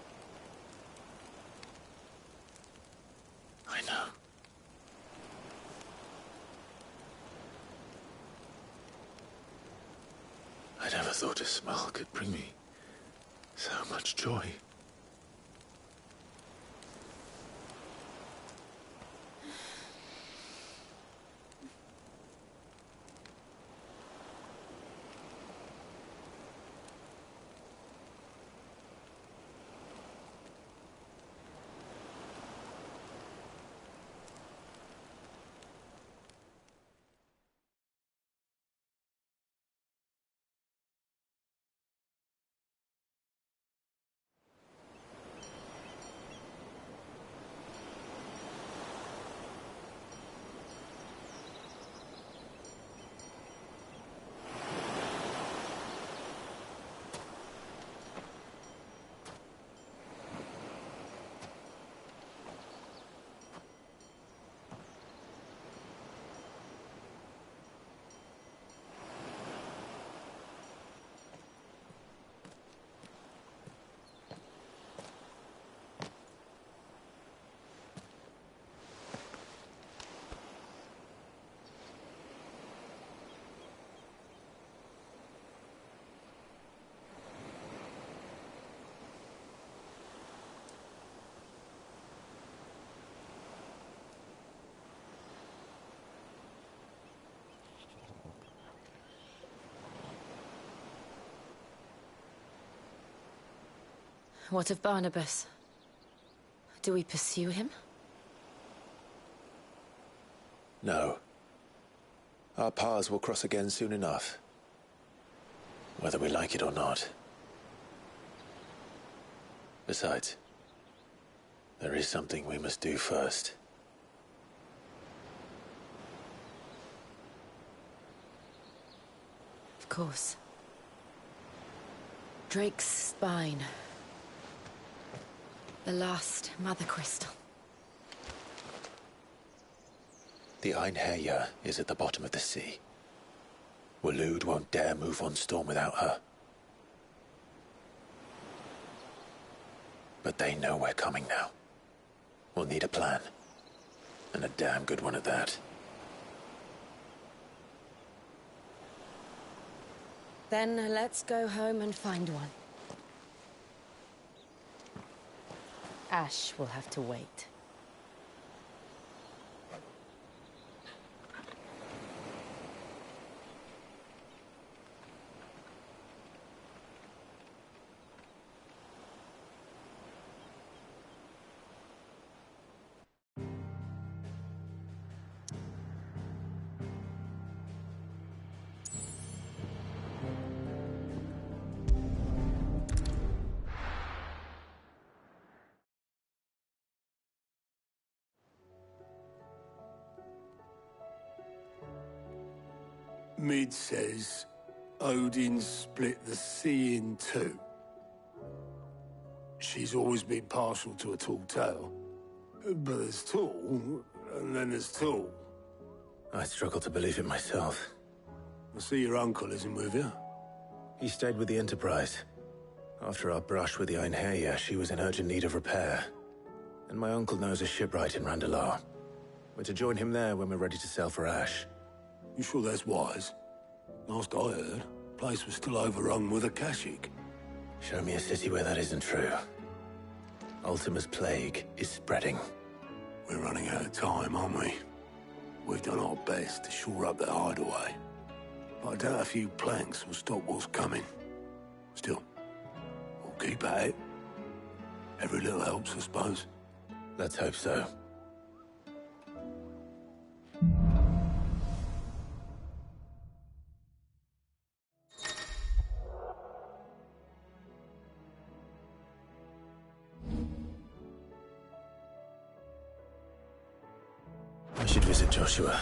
B: I know. I never thought a smile could bring me so much joy.
U: What of Barnabas? Do we pursue him?
B: No. Our paths will cross again soon enough. Whether we like it or not. Besides, there is something we must do first.
U: Of course. Drake's spine. The last Mother Crystal.
B: The Einherjar is at the bottom of the sea. Waloed won't dare move on Storm without her. But they know we're coming now. We'll need a plan. And a damn good one at that.
U: Then let's go home and find one. Ash will have to wait.
L: Mid says Odin split the sea in two. She's always been partial to a tall tale. But there's tall, and then there's tall.
B: I struggle to believe it myself.
L: I see your uncle isn't with you.
B: He stayed with the Enterprise. After our brush with the Einherjar, she was in urgent need of repair. And my uncle knows a shipwright in Randalar. We're to join him there when we're ready to sail for Ash.
L: You sure that's wise?
K: Last I heard, the place was still overrun with Akashic.
B: Show me a city where that isn't true. Ultima's plague is spreading.
K: We're running out of time, aren't we? We've done our best to shore up that hideaway. But I doubt a few planks will stop what's coming. Still, we'll keep at it. Every little helps, I suppose.
B: Let's hope so. I should visit Joshua.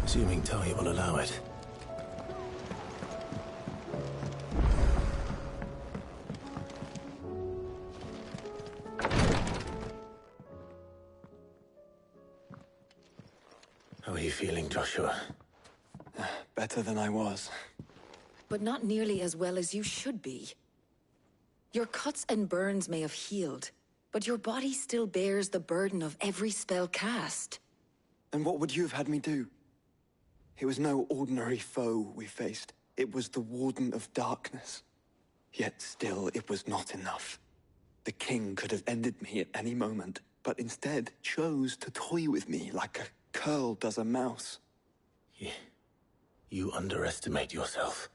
B: Assuming Talia will allow it. How are you feeling, Joshua?
S: Better than I was.
F: But not nearly as well as you should be. Your cuts and burns may have healed, but your body still bears the burden of every spell cast.
S: And what would you have had me do? It was no ordinary foe we faced. It was the Warden of Darkness. Yet still, it was not enough. The king could have ended me at any moment, but instead chose to toy with me like a curl does a mouse.
B: You underestimate yourself.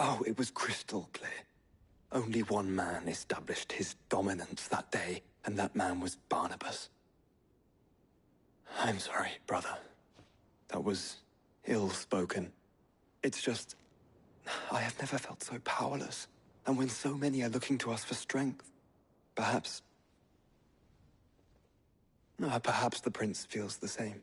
S: Oh, it was crystal clear. Only one man established his dominance that day, and that man was Barnabas. I'm sorry, brother. That was ill-spoken. It's just, I have never felt so powerless. And when so many are looking to us for strength, perhaps the prince feels the same.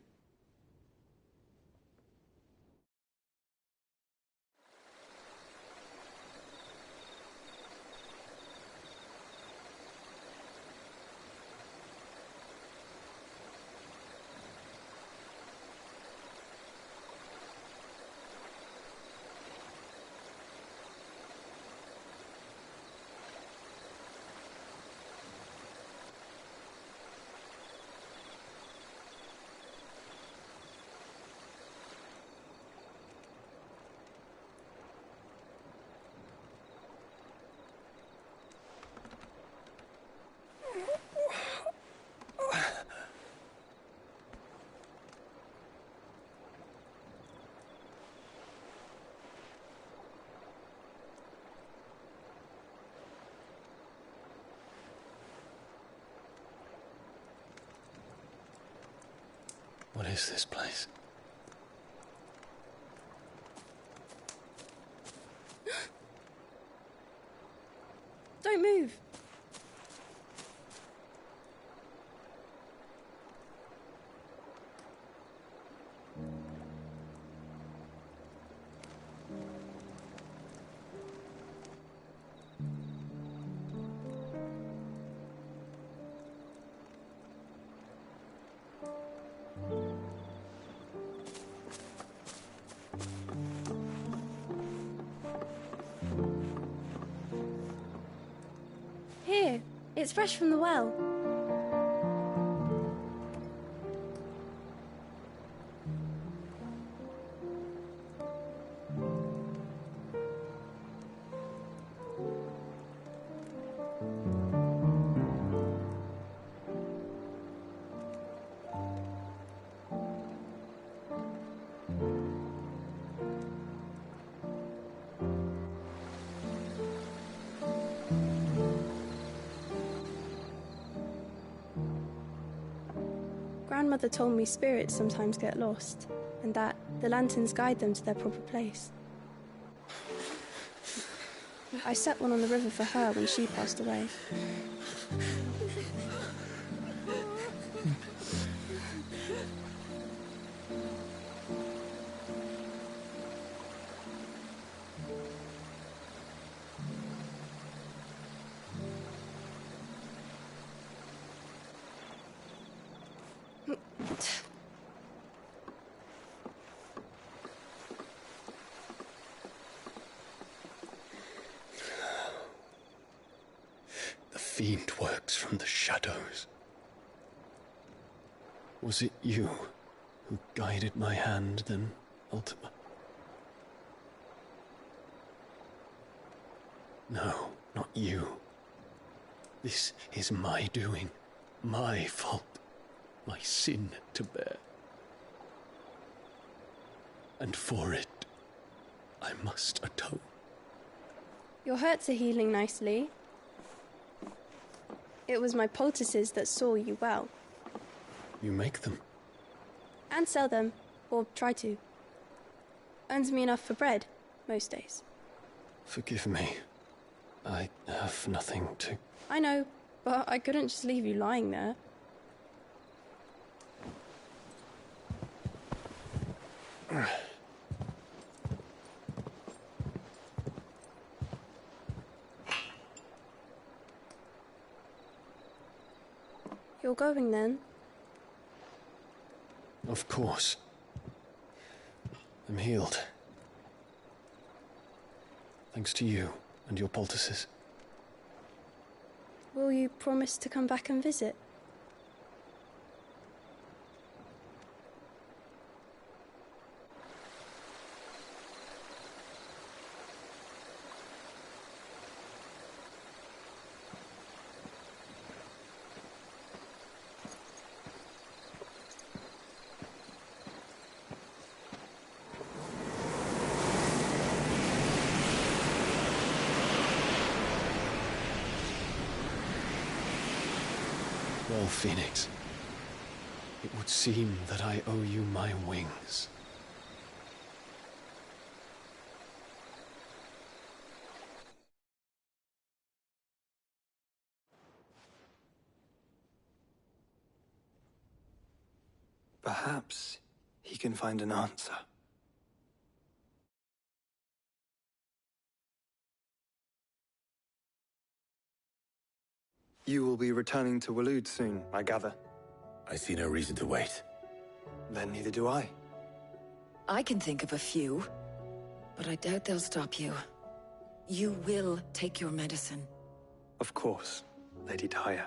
B: What is this place?
C: Don't move. Here, it's fresh from the well. Grandmother told me spirits sometimes get lost, and that the lanterns guide them to their proper place. I set one on the river for her when she passed away.
D: fiend works from the shadows. Was it you who guided my hand then, Ultima? No, not you. This is my doing, my fault, my sin to bear. And for it, I must atone.
O: Your hurts are healing nicely. It was my poultices that saw you well.
D: You make them?
O: And sell them, or try to. Earns me enough for bread, most days.
D: Forgive me. I have nothing to...
O: I know, but I couldn't just leave you lying there. You're going then?
D: Of course. I'm healed. Thanks to you and your poultices.
O: Will you promise to come back and visit?
D: Well, Phoenix, it would seem that I owe you my wings.
S: Perhaps he can find an answer. You will be returning to Waloed soon, I gather.
B: I see no reason to wait.
S: Then neither do I.
F: I can think of a few, but I doubt they'll stop you. You will take your medicine.
S: Of course, Lady Tyre.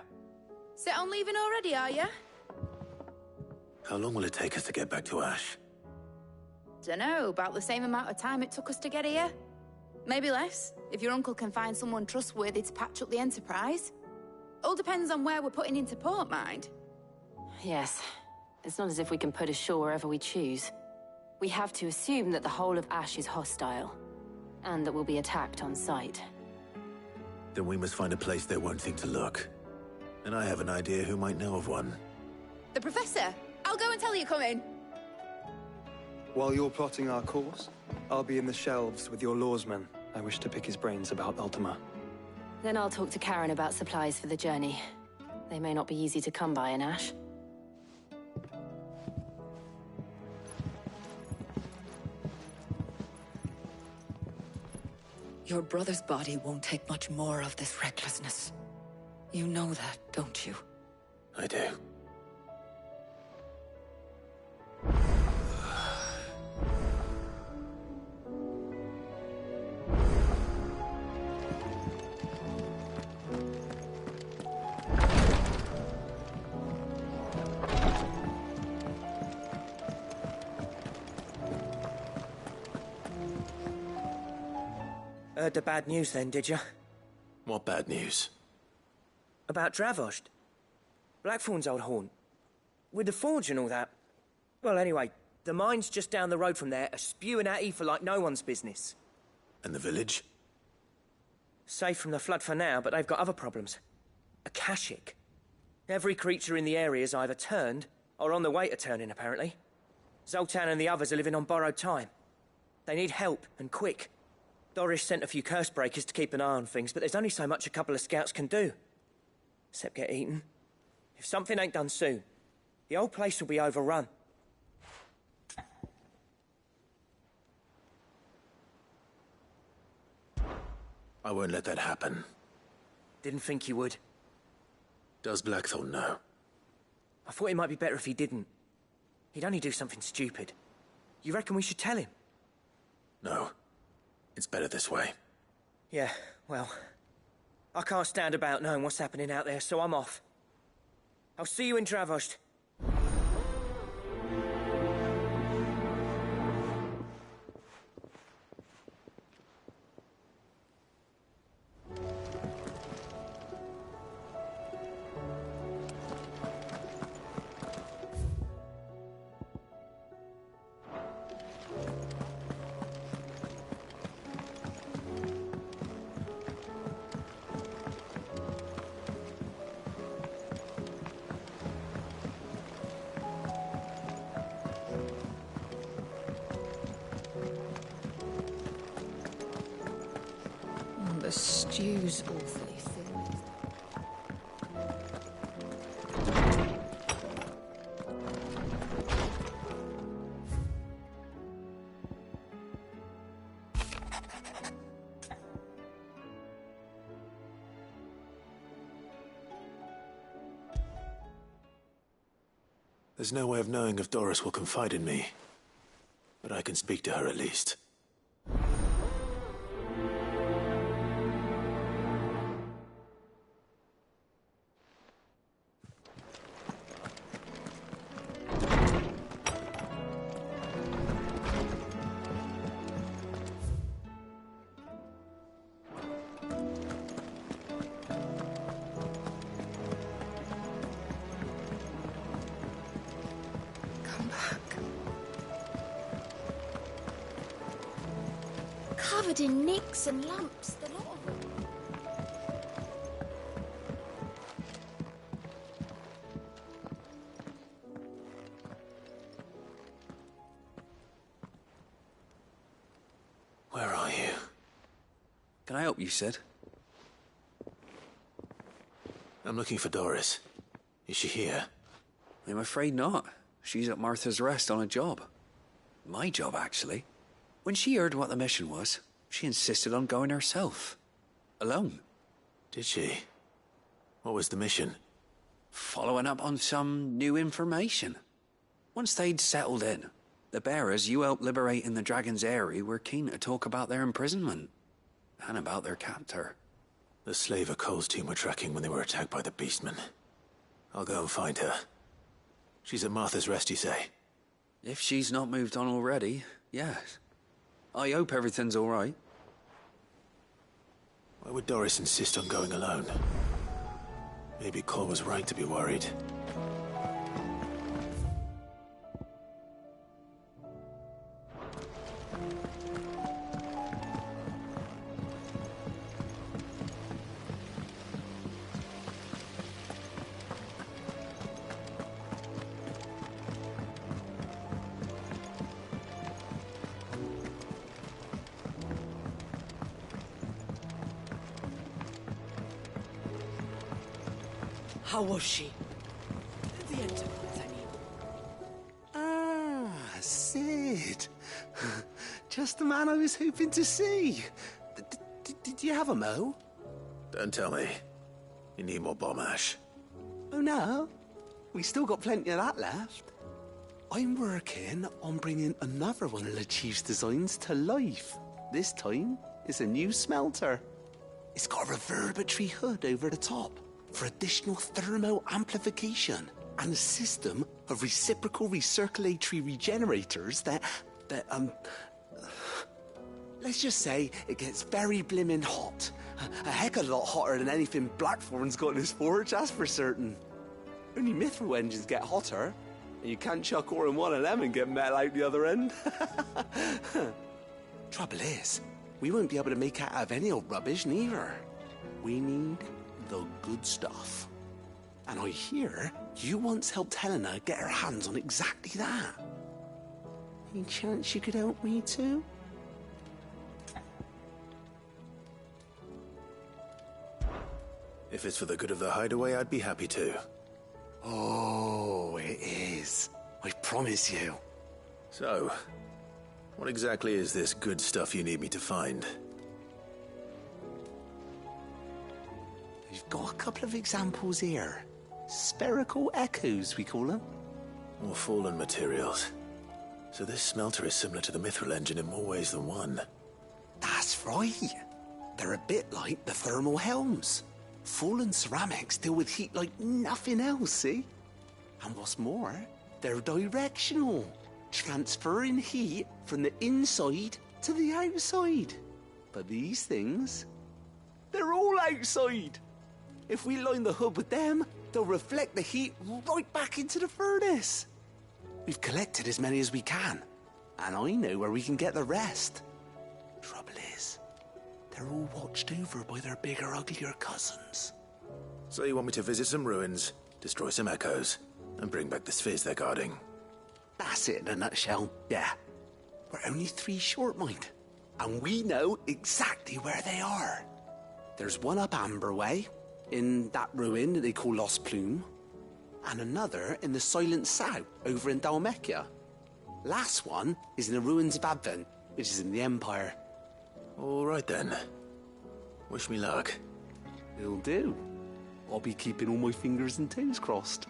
C: Set on leaving already, are you?
B: How long will it take us to get back to Ash?
C: Dunno, about the same amount of time it took us to get here. Maybe less, if your uncle can find someone trustworthy to patch up the Enterprise. All depends on where we're putting into port, mind.
U: Yes. It's not as if we can put ashore wherever we choose. We have to assume that the whole of Ash is hostile, and that we'll be attacked on sight.
B: Then we must find a place they won't think to look. And I have an idea who might know of one.
C: The Professor! I'll go and tell you come in.
S: While you're plotting our course, I'll be in the shelves with your lawsman. I wish to pick his brains about Ultima.
U: Then I'll talk to Karen about supplies for the journey. They may not be easy to come by in Ash.
F: Your brother's body won't take much more of this recklessness. You know that, don't you?
B: I do.
I: Heard the bad news then, did you?
B: What bad news?
I: About Dravost. Blackthorn's old haunt. With the forge and all that. Well, anyway, the mine's just down the road from there are spewing at ether like no one's business.
B: And the village?
I: Safe from the flood for now, but they've got other problems. Akashic. Every creature in the area is either turned or on the way to turning, apparently. Zoltan and the others are living on borrowed time. They need help, and quick. Doris sent a few curse breakers to keep an eye on things, but there's only so much a couple of scouts can do. Except get eaten. If something ain't done soon, the whole place will be overrun.
B: I won't let that happen.
I: Didn't think you would.
B: Does Blackthorn know?
I: I thought it might be better if he didn't. He'd only do something stupid. You reckon we should tell him?
B: No. It's better this way.
I: Yeah, well... I can't stand about knowing what's happening out there, so I'm off. I'll see you in Dravost.
N: The stew's awfully thin.
B: There's no way of knowing if Doris will confide in me, but I can speak to her at least.
C: Covered in nicks and lumps, the lot of them.
B: Where are you?
M: Can I help you, Sid?
B: I'm looking for Doris. Is she here?
M: I'm afraid not. She's at Martha's Rest on a job. My job, actually. When she heard what the mission was, she insisted on going herself. Alone.
B: Did she? What was the mission?
M: Following up on some new information. Once they'd settled in, the bearers you helped liberate in the Dragon's Eyrie were keen to talk about their imprisonment. And about their captor.
B: The slaver Cole's team were tracking when they were attacked by the Beastmen. I'll go and find her. She's at Martha's Rest, you say?
M: If she's not moved on already, yes. I hope everything's all right.
B: Why would Doris insist on going alone? Maybe Cole was right to be worried.
I: How was she? The Enterprise, I mean.
V: Ah, Sid. Just the man I was hoping to see. Did you have a mo?
B: Don't tell me. You need more bomb ash.
V: Oh, no. We still got plenty of that left. I'm working on bringing another one of the Chief's designs to life. This time, it's a new smelter. It's got a reverberatory hood over the top for additional thermal amplification and a system of reciprocal recirculatory regenerators that let's just say it gets very blimmin' hot. A heck of a lot hotter than anything Blackthorn's got in his forge, that's for certain. Only mithril engines get hotter, and you can't chuck ore in one of them and get metal out the other end. Trouble is, we won't be able to make out of any old rubbish neither. We need the good stuff. And I hear you once helped Helena get her hands on exactly that. Any chance you could help me too?
B: If it's for the good of the hideaway, I'd be happy to.
V: Oh, it is. I promise you.
B: So, what exactly is this good stuff you need me to find?
V: We've got a couple of examples here. Spherical echoes, we call them.
B: More fallen materials. So this smelter is similar to the mithril engine in more ways than one.
V: That's right. They're a bit like the thermal helms. Fallen ceramics deal with heat like nothing else, see? And what's more, they're directional, transferring heat from the inside to the outside. But these things, they're all outside. If we line the hood with them, they'll reflect the heat right back into the furnace. We've collected as many as we can, and I know where we can get the rest. Trouble is, they're all watched over by their bigger, uglier cousins.
B: So you want me to visit some ruins, destroy some echoes, and bring back the spheres they're guarding?
V: That's it in a nutshell, yeah. We're only 3 short, mind. And we know exactly where they are. There's one up Amber Way, in that ruin that they call Lost Plume, and another in the Silent South, over in Dalmekia. Last one is in the ruins of Advent, which is in the Empire.
B: All right then. Wish me luck.
V: It'll do. I'll be keeping all my fingers and toes crossed.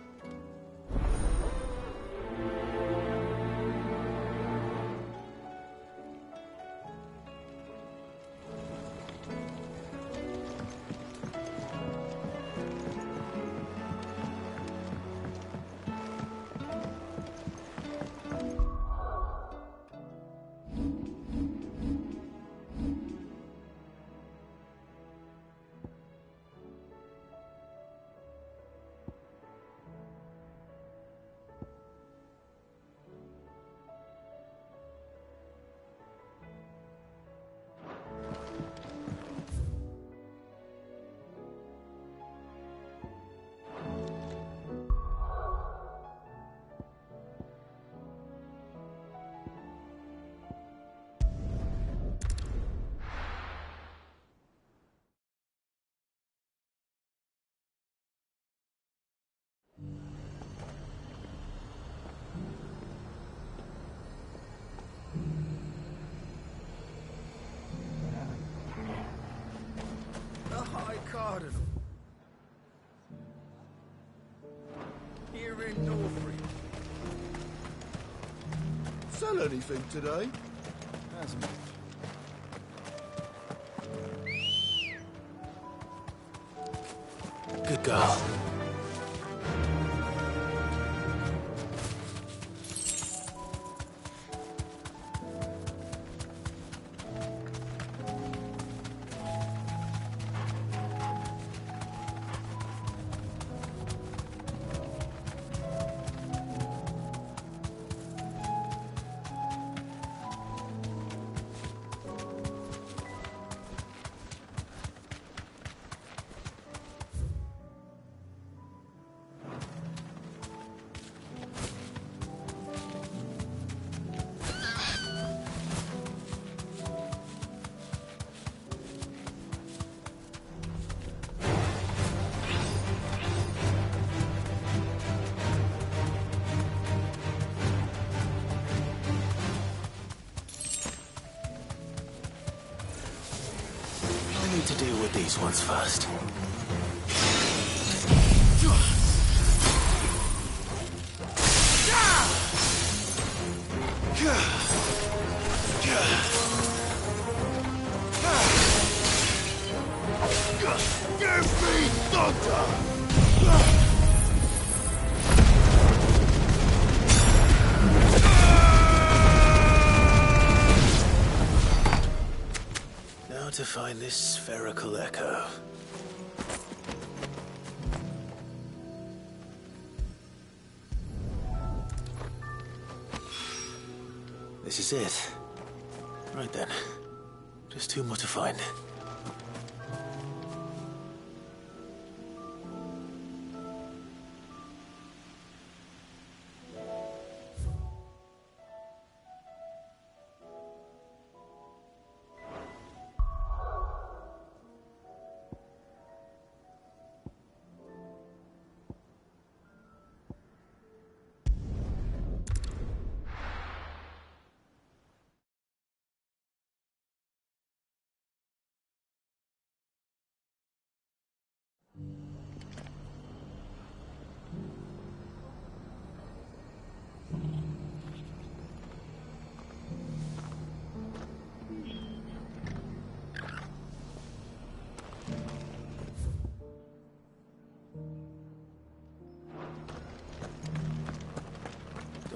D: Cardinal. Here in Norfolk.
H: Sell anything today?
D: As much.
B: Good girl. I need to deal with these ones first.
H: Give me thunder!
B: Now to find this spherical echo. This is it. Right then. Just 2 more to find.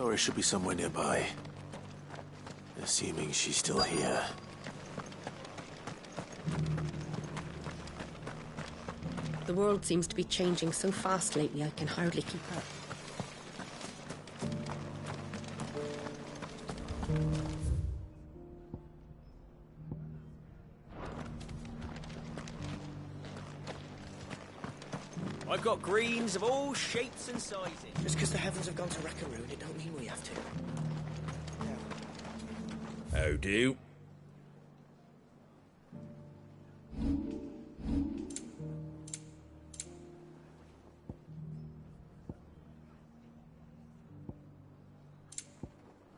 B: Doris should be somewhere nearby. Assuming she's still here.
P: The world seems to be changing so fast lately, I can hardly keep up.
I: I've got greens of all shapes and sizes.
A: Just because the heavens have gone to Rackaroon, it don't mean we have to.
L: How do?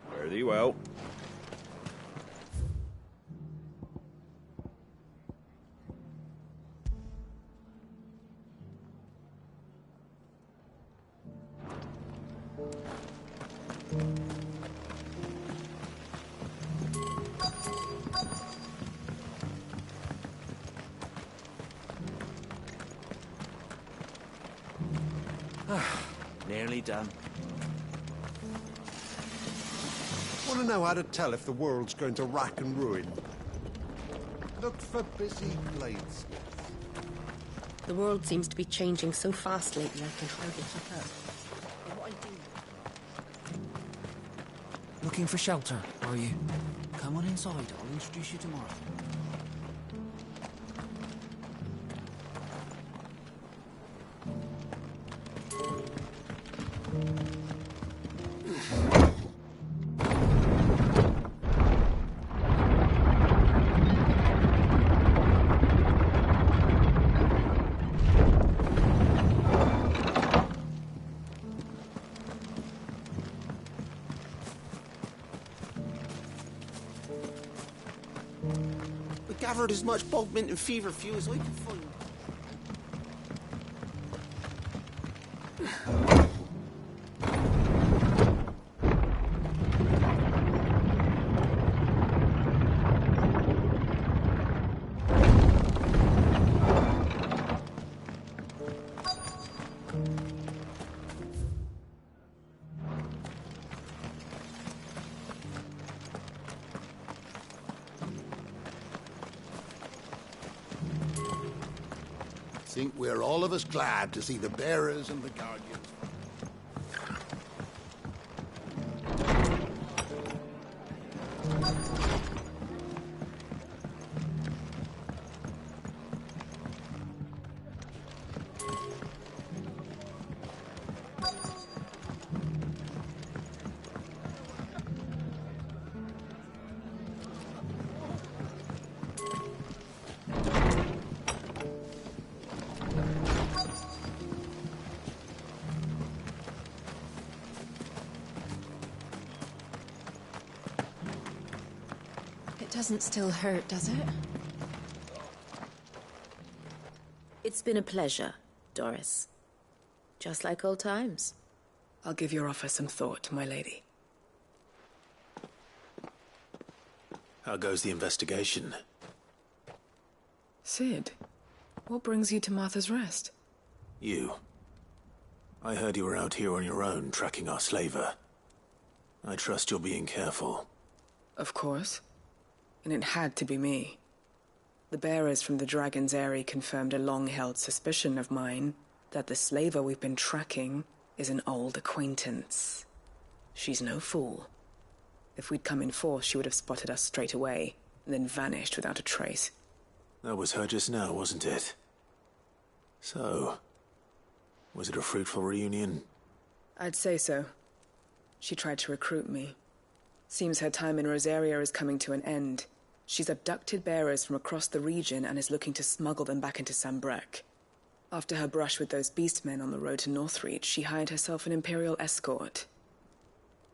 L: Fare thee well.
M: Nearly done.
H: Want to know how to tell if the world's going to rack and ruin? Look for busy bladesmiths.
P: The world seems to be changing so fast lately, I can hardly keep up. What I do...
A: Looking for shelter, are you? Come on inside, I'll introduce you tomorrow.
V: We gathered as much bog mint and feverfew as I could find.
H: Think we're all of us glad to see the bearers and the guardians.
C: It doesn't still hurt, does it?
R: It's been a pleasure, Doris. Just like old times.
W: I'll give your offer some thought, my lady.
B: How goes the investigation?
W: Sid, what brings you to Martha's Rest?
B: You. I heard you were out here on your own, tracking our slaver. I trust you're being careful.
W: Of course. And it had to be me. The bearers from the Dragon's Eyrie confirmed a long-held suspicion of mine that the slaver we've been tracking is an old acquaintance. She's no fool. If we'd come in force, she would have spotted us straight away, and then vanished without a trace.
B: That was her just now, wasn't it? So, was it a fruitful reunion?
W: I'd say so. She tried to recruit me. Seems her time in Rosaria is coming to an end. She's abducted bearers from across the region and is looking to smuggle them back into Sambrec. After her brush with those beastmen on the road to Northreach, she hired herself an Imperial escort,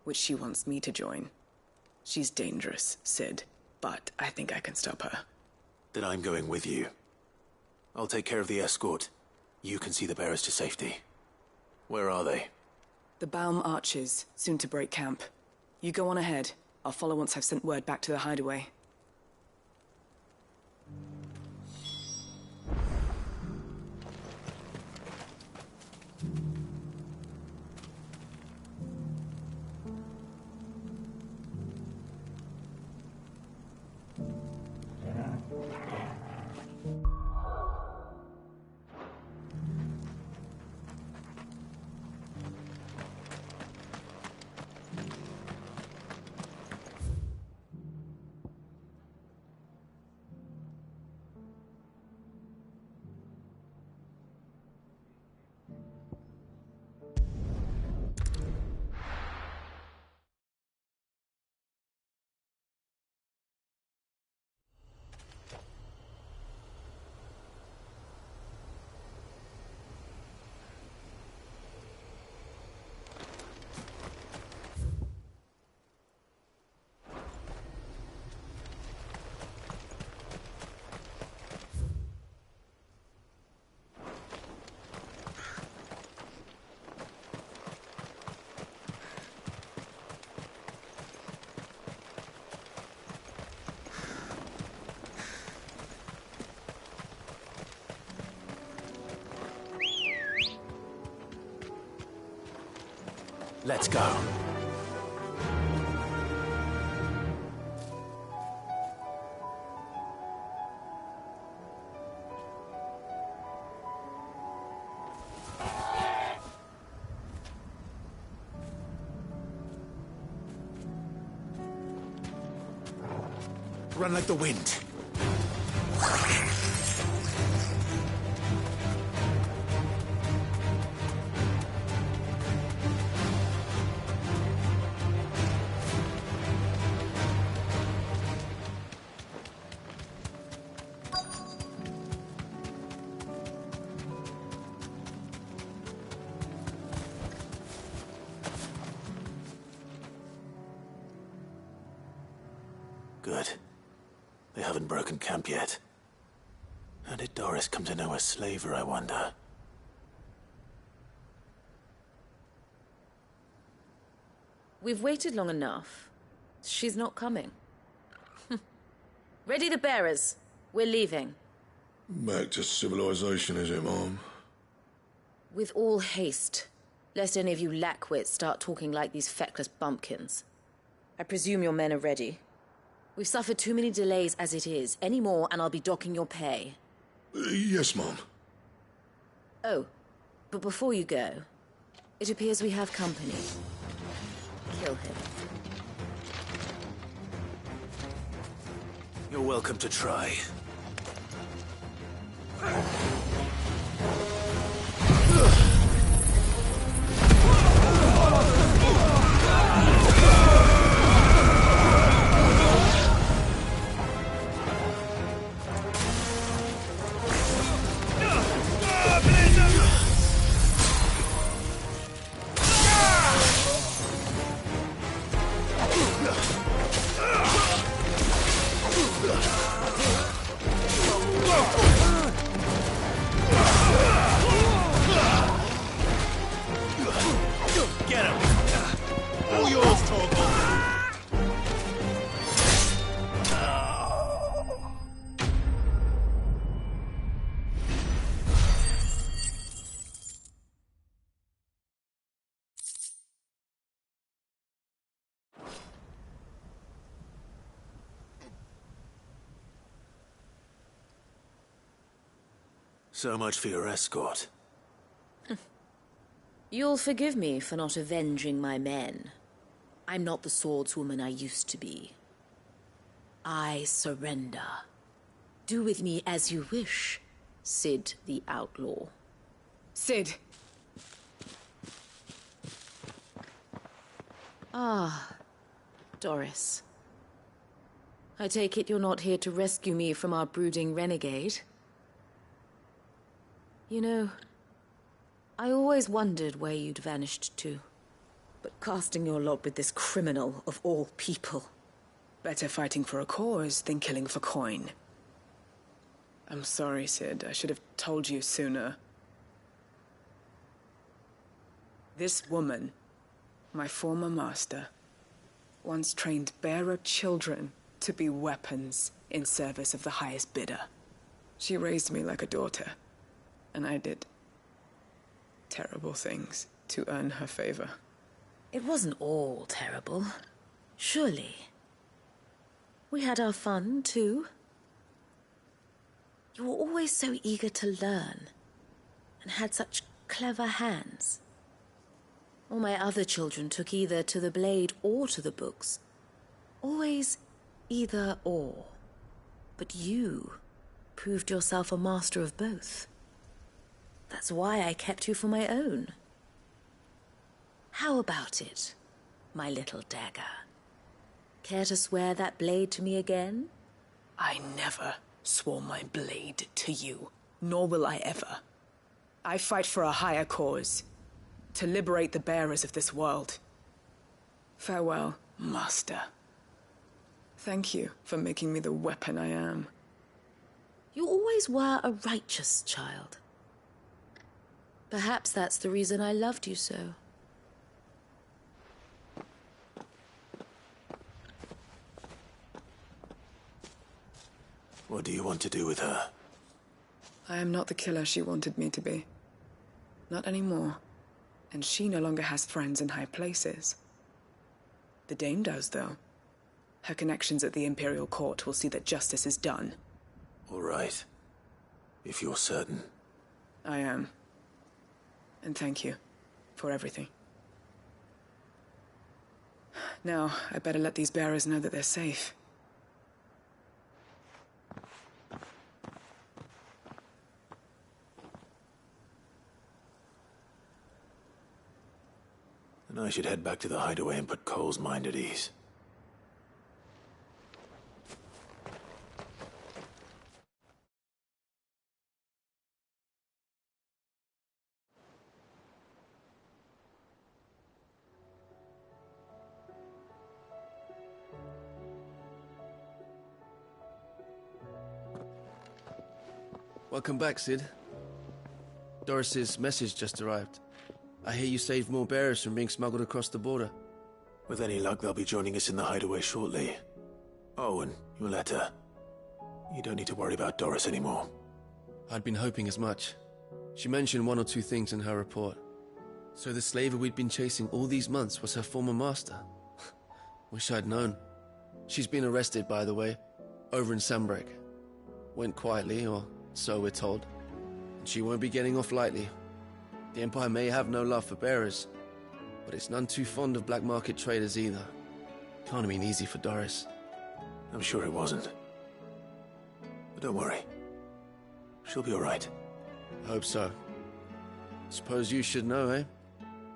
W: which she wants me to join. She's dangerous, Sid, but I think I can stop her.
B: Then I'm going with you. I'll take care of the escort. You can see the bearers to safety. Where are they?
W: The Baum Archers, soon to break camp. You go on ahead. I'll follow once I've sent word back to the hideaway.
B: Let's go. Run like the wind. Good. They haven't broken camp yet. How did Doris come to know a slaver, I wonder?
R: We've waited long enough. She's not coming. Ready the bearers. We're leaving.
G: Back to civilization, is it, Mom?
R: With all haste, lest any of you lackwits start talking like these feckless bumpkins. I presume your men are ready. We've suffered too many delays as it is. Any more, and I'll be docking your pay.
G: Yes, Mom.
R: Oh, but before you go, it appears we have company. Kill him.
B: You're welcome to try. Get him! All yours, Torgal! So much for your escort.
R: You'll forgive me for not avenging my men. I'm not the swordswoman I used to be. I surrender. Do with me as you wish, Sid the Outlaw.
W: Sid!
R: Ah, Doris. I take it you're not here to rescue me from our brooding renegade? You know, I always wondered where you'd vanished to. But casting your lot with this criminal of all people...
W: Better fighting for a cause than killing for coin. I'm sorry, Sid. I should have told you sooner. This woman, my former master, once trained bearer children to be weapons in service of the highest bidder. She raised me like a daughter, and I did terrible things to earn her favor.
R: It wasn't all terrible, surely. We had our fun, too. You were always so eager to learn, and had such clever hands. All my other children took either to the blade or to the books. Always either or. But you proved yourself a master of both. That's why I kept you for my own. How about it, my little dagger? Care to swear that blade to me again?
W: I never swore my blade to you, nor will I ever. I fight for a higher cause, to liberate the bearers of this world. Farewell, Master. Thank you for making me the weapon I am.
R: You always were a righteous child. Perhaps that's the reason I loved you so.
B: What do you want to do with her?
W: I am not the killer she wanted me to be. Not anymore. And she no longer has friends in high places. The Dame does, though. Her connections at the Imperial Court will see that justice is done.
B: All right. If you're certain.
W: I am. And thank you for everything. Now, I better let these bearers know that they're safe.
B: And I should head back to the hideaway and put Cole's mind at ease.
E: Welcome back, Sid. Doris's message just arrived. I hear you saved more bearers from being smuggled across the border.
B: With any luck, they'll be joining us in the hideaway shortly. Oh, and your letter. You don't need to worry about Doris anymore.
E: I'd been hoping as much. She mentioned one or two things in her report. So the slaver we'd been chasing all these months was her former master. Wish I'd known. She's been arrested, by the way, over in Sandbreak. Went quietly, or so we're told. And she won't be getting off lightly. The Empire may have no love for bearers, but it's none too fond of black market traders either. Can't have been easy for Doris.
B: I'm sure it wasn't. But don't worry. She'll be all right.
E: I hope so. Suppose you should know, eh?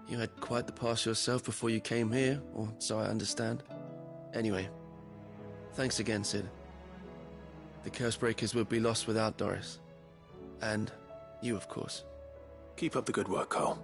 E: You had quite the past yourself before you came here, or so I understand. Anyway, thanks again, Sid. The Cursebreakers would be lost without Doris. And you, of course.
B: Keep up the good work, Cole.